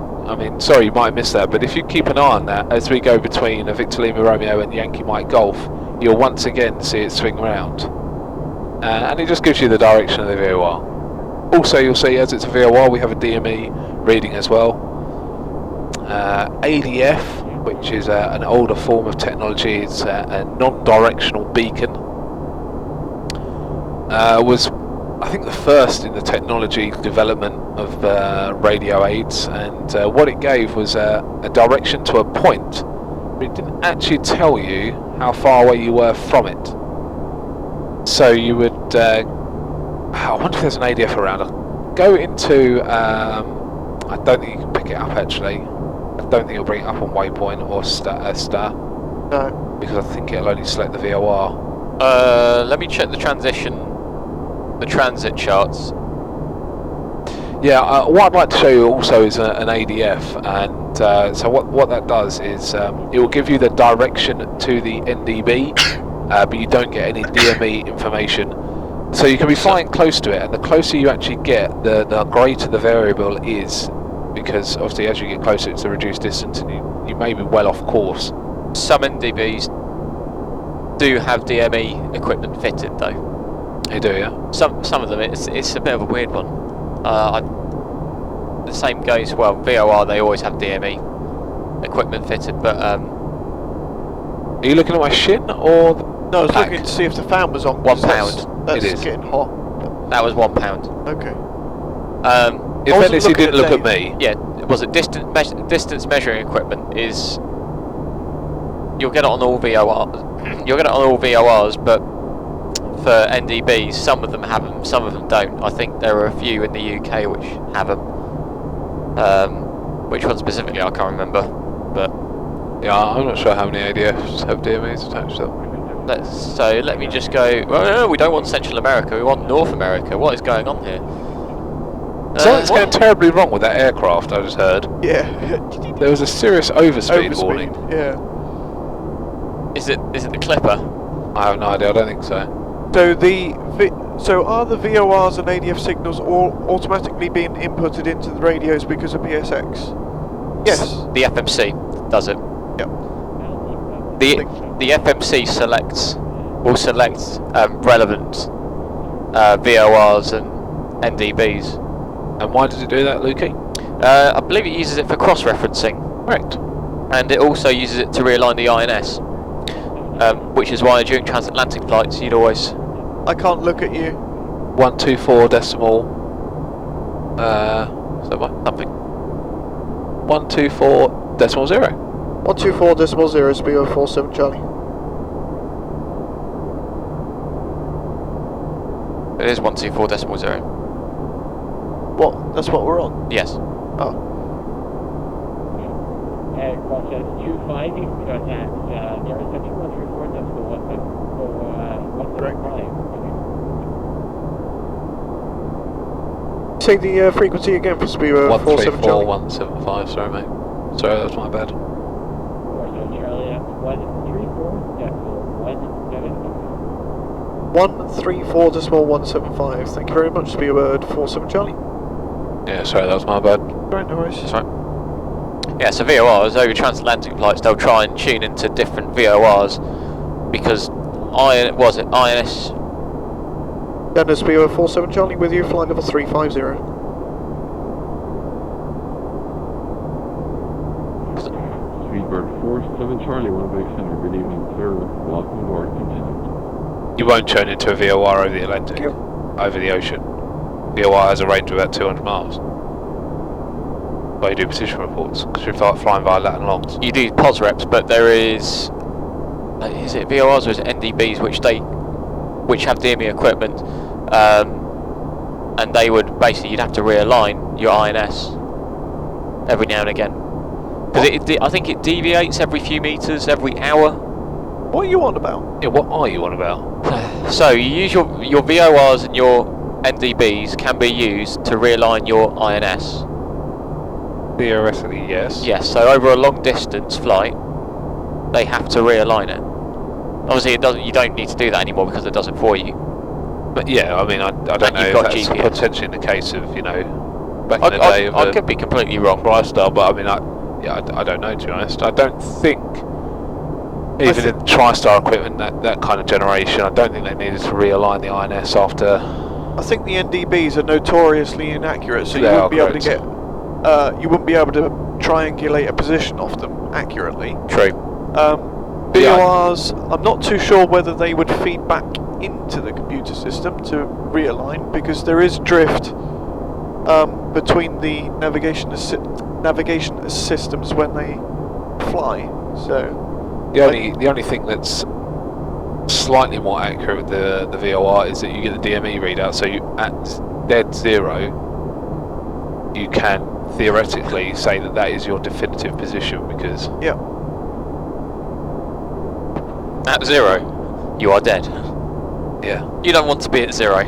sorry, you might miss that, but if you keep an eye on that as we go between Victor Lima Romeo and Yankee Mike Golf, you'll once again see it swing round. And it just gives you the direction of the VOR. Also, you'll see as it's a VOR, we have a DME reading as well. ADF, which is an older form of technology, it's a non-directional beacon. Was, I think, the first in the technology development of radio aids, and what it gave was a direction to a point, but it didn't actually tell you how far away you were from it. So you would, I wonder if there's an ADF around. Go into, I don't think you can pick it up actually. I don't think it'll bring it up on Waypoint or Star. No. because I think it'll only select the VOR. Let me check the transit charts. Yeah, what I'd like to show you also is an ADF, and so what that does is it will give you the direction to the NDB, but you don't get any DME information. So you can be flying close to it, and the closer you actually get, the greater the variable is, because obviously as you get closer it's a reduced distance, and you may be well off course. Some NDBs do have DME equipment fitted though. They do, yeah? Some of them, it's a bit of a weird one. The same goes, well, VOR, they always have DME equipment fitted, but Are you looking at my shin, or the No, I was pack? looking to see if the fan was on. £1. That's It is. getting hot. that was £1. Okay. In I wasn't fairness, he looking didn't look at Dave. me. Yeah, was it distance measuring equipment is, you'll get it on all VORs, you'll get it on all VORs, but for NDBs, some of them have them, some of them don't. I think there are a few in the UK which have them. Which one specifically I can't remember, but Yeah, I'm not sure how many ADFs have DMEs attached to them. let me just go. Well, no, we don't want Central America. We want North America. What is going on here? Something's going terribly wrong with that aircraft, I just heard. Yeah. There was a serious overspeed warning. Yeah. Is it the Clipper? I have no idea, I don't think so. So are the VORs and ADF signals all automatically being inputted into the radios because of PSX? Yes. The FMC does it. Yep. The FMC will select relevant VORs and NDBs. And why does it do that, Lukey? I believe it uses it for cross-referencing. Correct. And it also uses it to realign the INS. Which is why during transatlantic flights you'd always... I can't look at you. 124 decimal... something. 124 decimal 0. 124.0 is BO47 Charlie. It is 124.0. What? That's what we're on? Yes. Oh. Cross 25, you can contact near reception 134, that's the 175. Say the frequency again for BO47 134, Charlie. 175, sorry mate. Sorry, that's my bad. 47 Charlie, 134.175. Thank you very much, BO47 Charlie. Yeah, sorry, that was my bad. Right, no worries. That's right. Yeah, so VORs, over transatlantic flights, they'll try and tune into different VORs because INS... Dennis, BO47 Charlie with you, flight level 350. Speedbird 47 Charlie, 1 Big Center. Good evening, sir. Welcome aboard. Continue. You won't tune into a VOR over the Atlantic, over the ocean. VOR has a range of about 200 miles. Where you do position reports, because you're flying via lat and longs. You do POS reps, but there is it VORs or is it NDBs which have DME equipment, and they would basically, you'd have to realign your INS every now and again. Because I think it deviates every few meters, every hour. What are you on about? Yeah, what are you on about? So you use your VORs and your NDBs can be used to realign your INS. Theoretically, yes. Yes, so over a long distance flight, they have to realign it. Obviously, you don't need to do that anymore because it does it for you. But yeah, I mean, I don't know if that's GPS. potentially in the case of, you know, back in the day of I could be completely wrong. TriStar, but I mean, I don't know, to be honest. I don't think, even in TriStar equipment, that kind of generation, I don't think they needed to realign the INS after... I think the NDBs are notoriously inaccurate, so you wouldn't be able to get... you wouldn't be able to triangulate a position off them accurately. True. VORs, I'm not too sure whether they would feed back into the computer system to realign, because there is drift between the navigation systems when they fly. So the only thing that's slightly more accurate with the VOR is that you get the DME readout. So you at dead zero, you can theoretically say that is your definitive position, because At 0, you are dead. Yeah. You don't want to be at 0.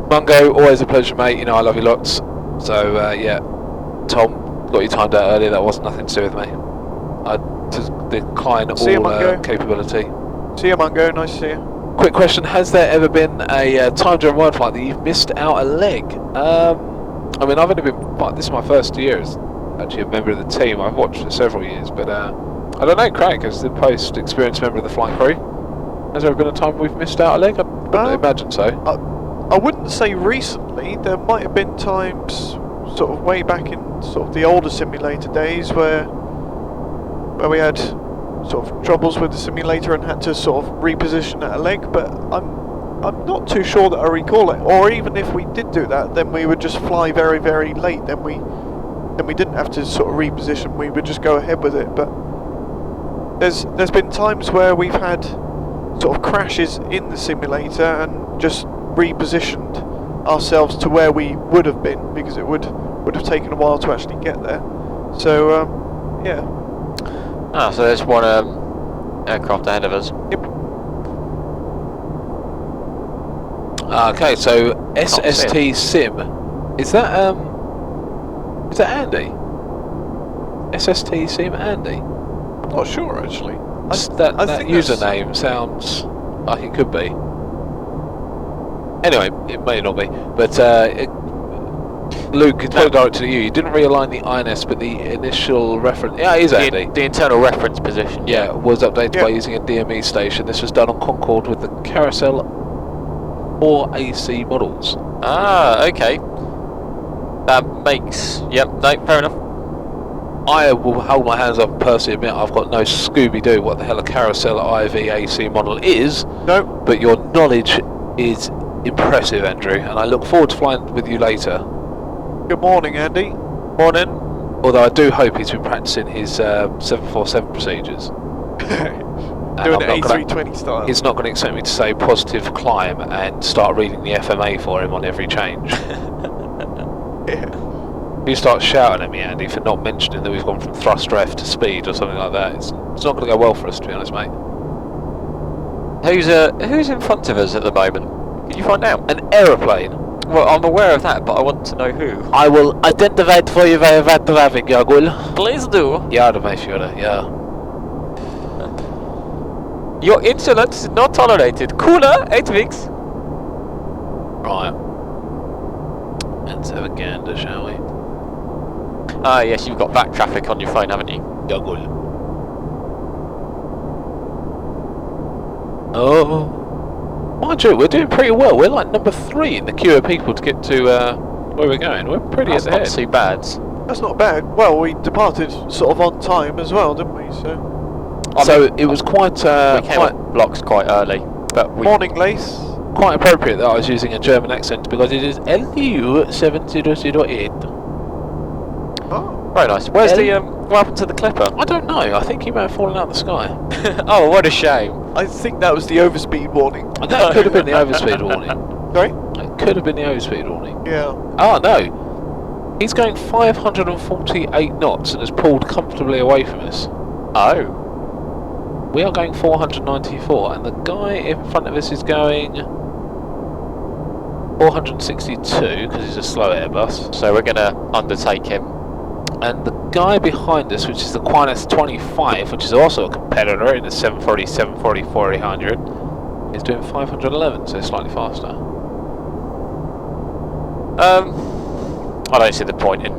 Mungo, always a pleasure, mate. You know I love you lots. So yeah, Tom, got you timed out earlier. That wasn't nothing to do with me. I just decline See you, all Mungo. capability. See you, Mungo. Nice to see you. Quick question: has there ever been a time during Worldflight that you've missed out a leg? I mean, I've only been. This is my first year as actually a member of the team. I've watched for several years, but I don't know. Craig, as the post-experienced member of the flying crew, has there ever been a time we've missed out a leg? I wouldn't imagine so. I wouldn't say recently. There might have been times, sort of way back in sort of the older simulator days, where we had sort of troubles with the simulator and had to sort of reposition at a leg. But I'm not too sure that I recall it. Or even if we did do that, then we would just fly very, very late. Then we didn't have to sort of reposition. We would just go ahead with it. But there's been times where we've had sort of crashes in the simulator and just repositioned ourselves to where we would have been, because it would have taken a while to actually get there. So yeah. Ah, so there's one aircraft ahead of us. Yep. Okay, so SST Sim, is that Andy? SST Sim Andy? I'm not sure actually. That username sounds like it could be. Anyway, it may not be, but Luke, it's probably directed at you. You didn't realign the INS, but the initial reference... Yeah, it is Andy. The internal reference position. Yeah, was updated by using a DME station. This was done on Concorde with the Carousel 4 AC models. Ah, okay. That makes... Yep, no, fair enough. I will hold my hands up and personally admit I've got no Scooby-Doo what the hell a Carousel IV AC model is. No. But your knowledge is impressive, Andrew, and I look forward to flying with you later. Good morning, Andy. Morning. Although I do hope he's been practicing his 747 procedures. Doing it A320 style. He's not going to expect me to say positive climb and start reading the FMA for him on every change. Yeah. You start shouting at me, Andy, for not mentioning that we've gone from thrust ref to speed or something like that. It's not going to go well for us, to be honest, mate. Who's in front of us at the moment? Can you find out? An aeroplane. Well, I'm aware of that, but I want to know who. I will identify it for you via that traffic, Jagul. Please do. Ja, du mein Führer, ja. Your insolence is not tolerated. Cooler, 8 weeks. Right. Let's have a gander, shall we? Ah, yes, you've got back traffic on your phone, haven't you? Jagul. Oh. Mind you, we're doing pretty well. We're like number 3 in the queue of people to get to where we're going. We're pretty at the head. That's not too bad. That's not bad. Well, we departed sort of on time as well, didn't we? So it was quite we came up blocks quite early, but morning, Lace. Quite appropriate that I was using a German accent because it is LU 7008. Oh, very nice. Where's what happened to the Clipper? I don't know. I think he may have fallen out of the sky. Oh, what a shame. I think that was the overspeed warning. That could have been the overspeed warning. Sorry? It could have been the overspeed warning. Yeah. Oh no. He's going 548 knots and has pulled comfortably away from us. Oh. We are going 494 and the guy in front of us is going 462 because he's a slow Airbus. So we're going to undertake him. And the guy behind us, which is the Qantas 25, which is also a competitor in the 740, 740, 400, is doing 511, so slightly faster. I don't see the point in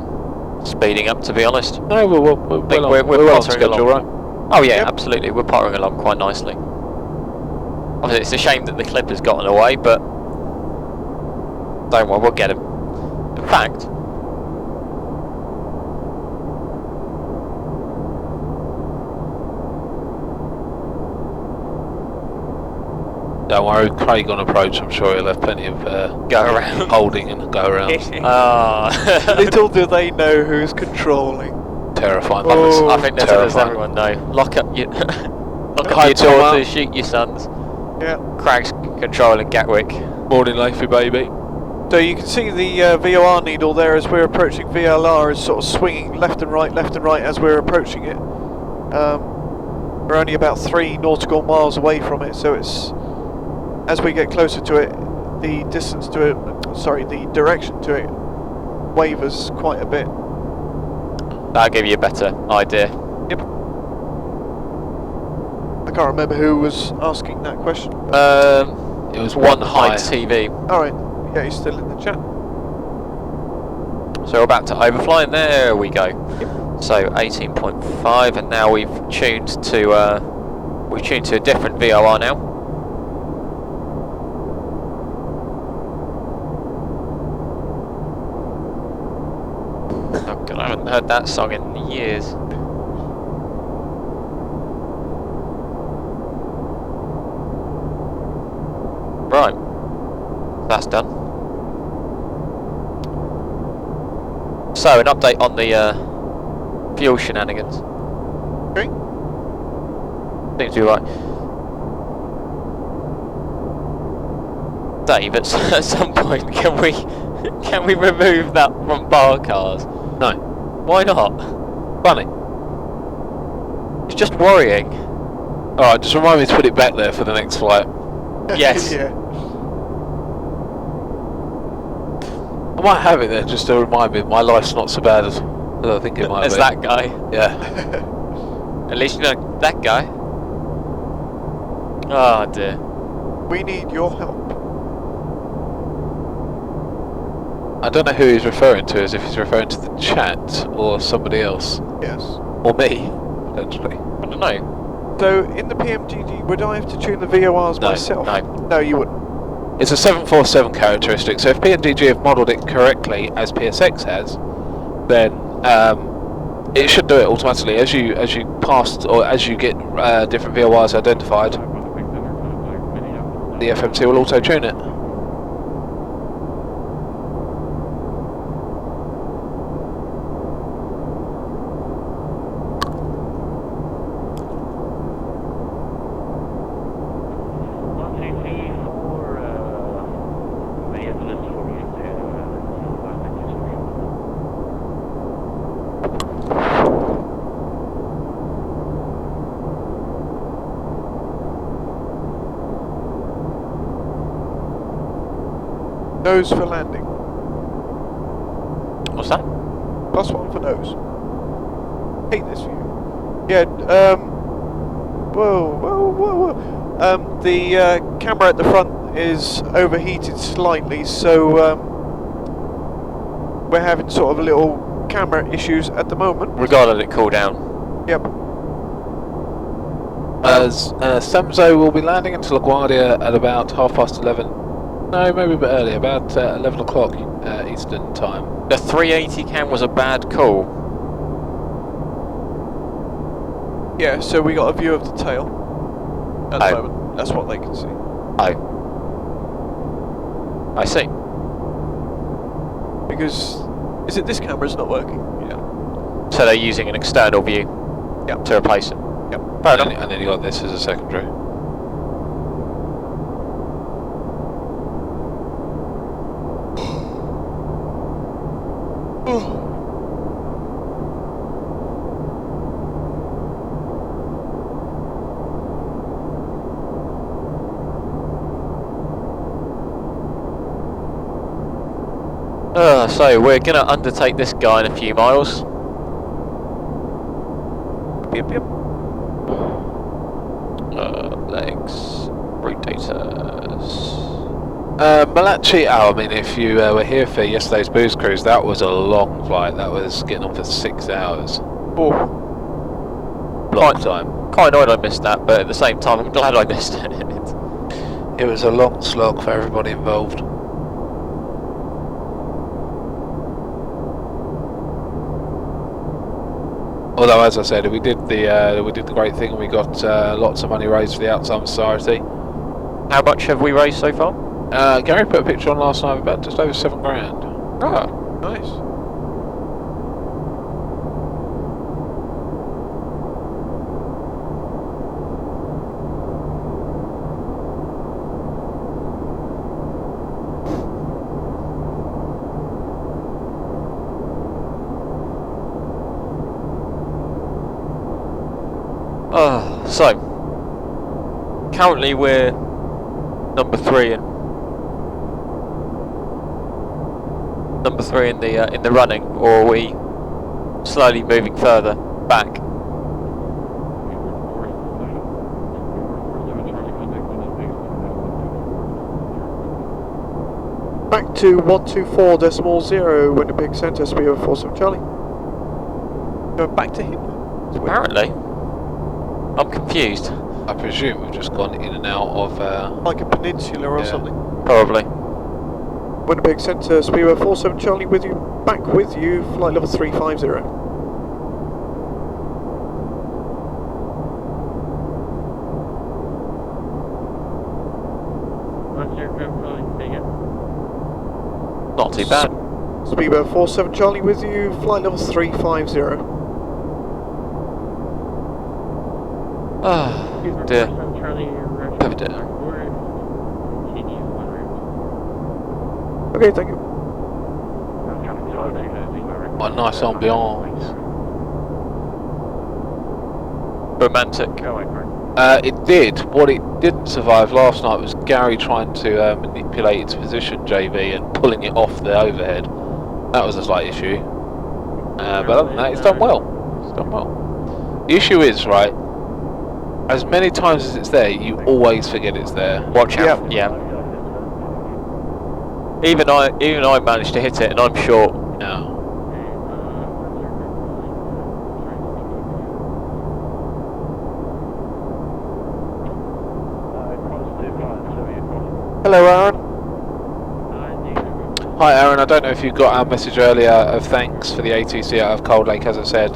speeding up, to be honest. No, we're well on schedule, right? Oh yeah, absolutely. We're pottering along quite nicely. Obviously, it's a shame that the Clipper's gotten away, but don't worry, we'll get him. In fact, don't worry, Craig on approach, I'm sure he'll have plenty of go around, holding and go around. Little do they know who's controlling. Terrifying. Oh, I think there's everyone know. Lock up your daughters, shoot your sons. Yeah. Craig's controlling Gatwick. Morning, Leafy baby. So you can see the VOR needle there as we're approaching VLR is sort of swinging left and right as we're approaching it. We're only about 3 nautical miles away from it, so it's as we get closer to it, the distance to it, sorry, the direction to it wavers quite a bit. That'll give you a better idea. Yep. I can't remember who was asking that question. It was One Height TV. Alright, yeah, he's still in the chat. So we're about to overfly, and there we go. Yep. So 18.5, and now we've tuned to a different VOR now. Oh God, I haven't heard that song in years. Right, that's done. So, an update on the fuel shenanigans. Okay. Seems to be right. Dave, at some point, can we remove that from bar cars? No. Why not? Funny. It's just worrying. Alright, just remind me to put it back there for the next flight. Yes. Yeah. I might have it there just to remind me my life's not so bad as I think it might be. As that guy. Yeah. At least you know that guy. Oh dear. We need your help. I don't know who he's referring to, as if he's referring to the chat or somebody else. Yes. Or me, potentially. I don't know. So, in the PMGG, would I have to tune the VORs myself? No. No, you wouldn't. It's a 747 characteristic, so if PNGG have modelled it correctly, as PSX has, then it should do it automatically. As you pass, or as you get different VORs identified, the FMC will auto-tune it. Nose for landing. What's that? +1 for nose. Hate this view. Yeah, whoa. The camera at the front is overheated slightly, so we're having sort of a little camera issues at the moment. We gotta let it cool down. Yep. As Samzo will be landing into LaGuardia at about 11:30. No, maybe a bit earlier, about 11 o'clock Eastern time. The 380 cam was a bad call. Yeah, so we got a view of the tail at the moment. That's what they can see. Oh. I see. Because, is it this camera's not working? Yeah. So they're using an external view to replace it. Yep. Fair enough. And then you got this as a secondary. So we're going to undertake this guy in a few miles. Yep. Legs, rotators. Malachi, I mean, if you were here for yesterday's booze cruise, that was a long flight. That was getting on for 6 hours. Oh. Long time. Quite annoyed I missed that, but at the same time I'm glad I missed it. It was a long slog for everybody involved. Although, as I said, we did the great thing. We got lots of money raised for the Alzheimer's Society. How much have we raised so far? Gary put a picture on last night of about just over $7 grand. Oh, nice. So, currently we're number 3 in the running, or are we slowly moving further back? Back to 124.0 Winnipeg Centre, speed over 47 Charlie. Going back to him. Apparently. I'm confused. I presume we've just gone in and out of... like a peninsula or something. Probably. Winnipeg Centre, speed over 47 Charlie with you. Back with you, flight level 350. What's your group really bigger? Not too bad. Speedbird 47 Charlie with you, flight level 350. Ah, dear. Oh dear. Okay, thank you. What a nice ambiance. Romantic. It did. What it didn't survive last night was Gary trying to manipulate its position, JV, and pulling it off the overhead. That was a slight issue. But other than that, it's done well. It's done well. The issue is, right, as many times as it's there, you always forget it's there. Watch out. Yeah. Even I managed to hit it, and I'm short. Yeah. Hello, Aaron. Hi, Aaron. I don't know if you got our message earlier of thanks for the ATC out of Cold Lake. As I said,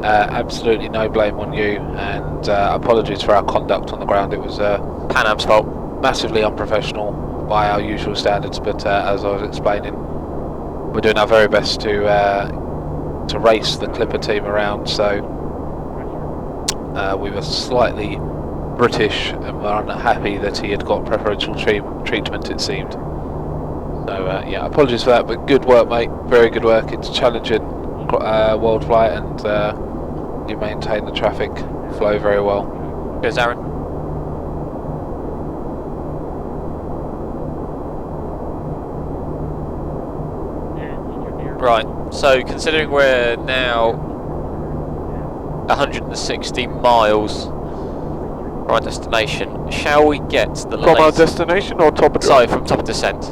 absolutely no blame on you, and apologies for our conduct on the ground. It was Pan Am's fault. Massively unprofessional by our usual standards, but as I was explaining, we're doing our very best to race the Clipper team around, so we were slightly British and were unhappy that he had got preferential treatment, it seemed. So yeah, apologies for that, but good work, mate. Very good work. It's challenging Worldflight, and you maintain the traffic flow very well. Cheers, Aaron. Right, so considering we're now 160 miles from our destination, shall we get the From our destination or top of the Sorry, from top of descent.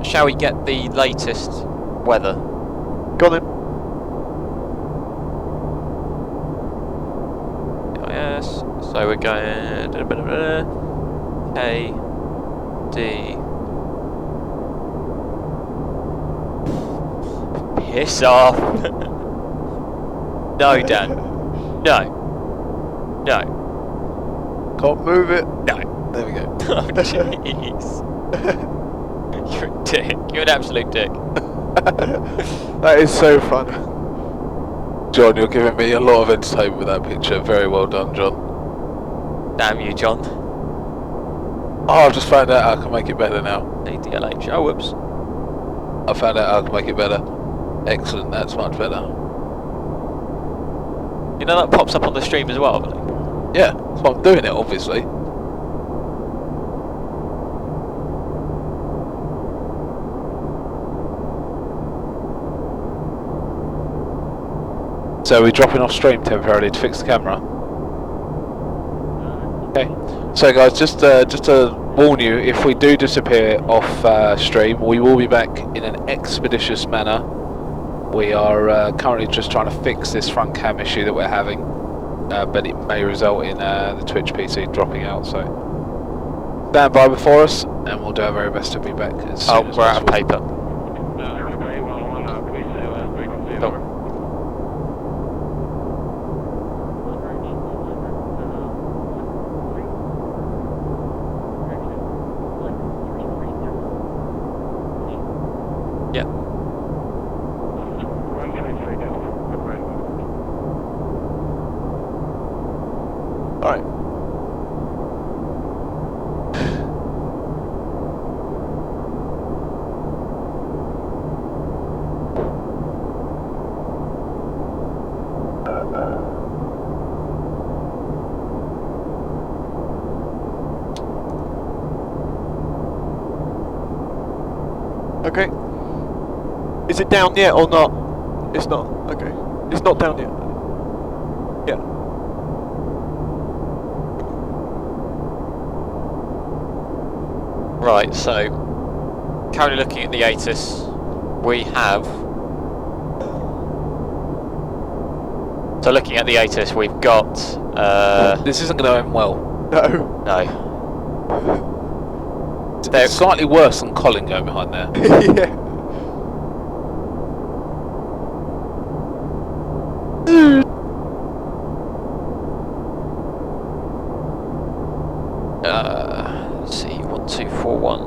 Shall we get the latest weather? Got it. Yes, so we're going K, D. Piss off. No, Dan. No. No. Can't move it. No. There we go. Oh, jeez. You're a dick. You're an absolute dick. That is so fun. John, you're giving me a lot of entertainment with that picture. Very well done, John. Damn you, John. Oh, I've just found out I can make it better now. ADLH. Oh, whoops. I found out I can make it better. Excellent, that's much better. You know that pops up on the stream as well, I believe? Yeah, that's why I'm doing it, obviously. So we're dropping off stream temporarily to fix the camera. Okay. So guys, just to warn you, if we do disappear off stream, we will be back in an expeditious manner. We are currently just trying to fix this front cam issue that we're having, but it may result in the Twitch PC dropping out. So stand by before us, and we'll do our very best to be back as soon as we're out of possible. paper. Alright. Okay. Is it down yet or not? It's not. Okay. It's not down yet. Yeah. Right, so currently looking at the ATIS, we have. So looking at the ATIS, we've got. This isn't going to end well. No. No. It's slightly worse than Colin going behind there. Yeah. Let's see, 1241.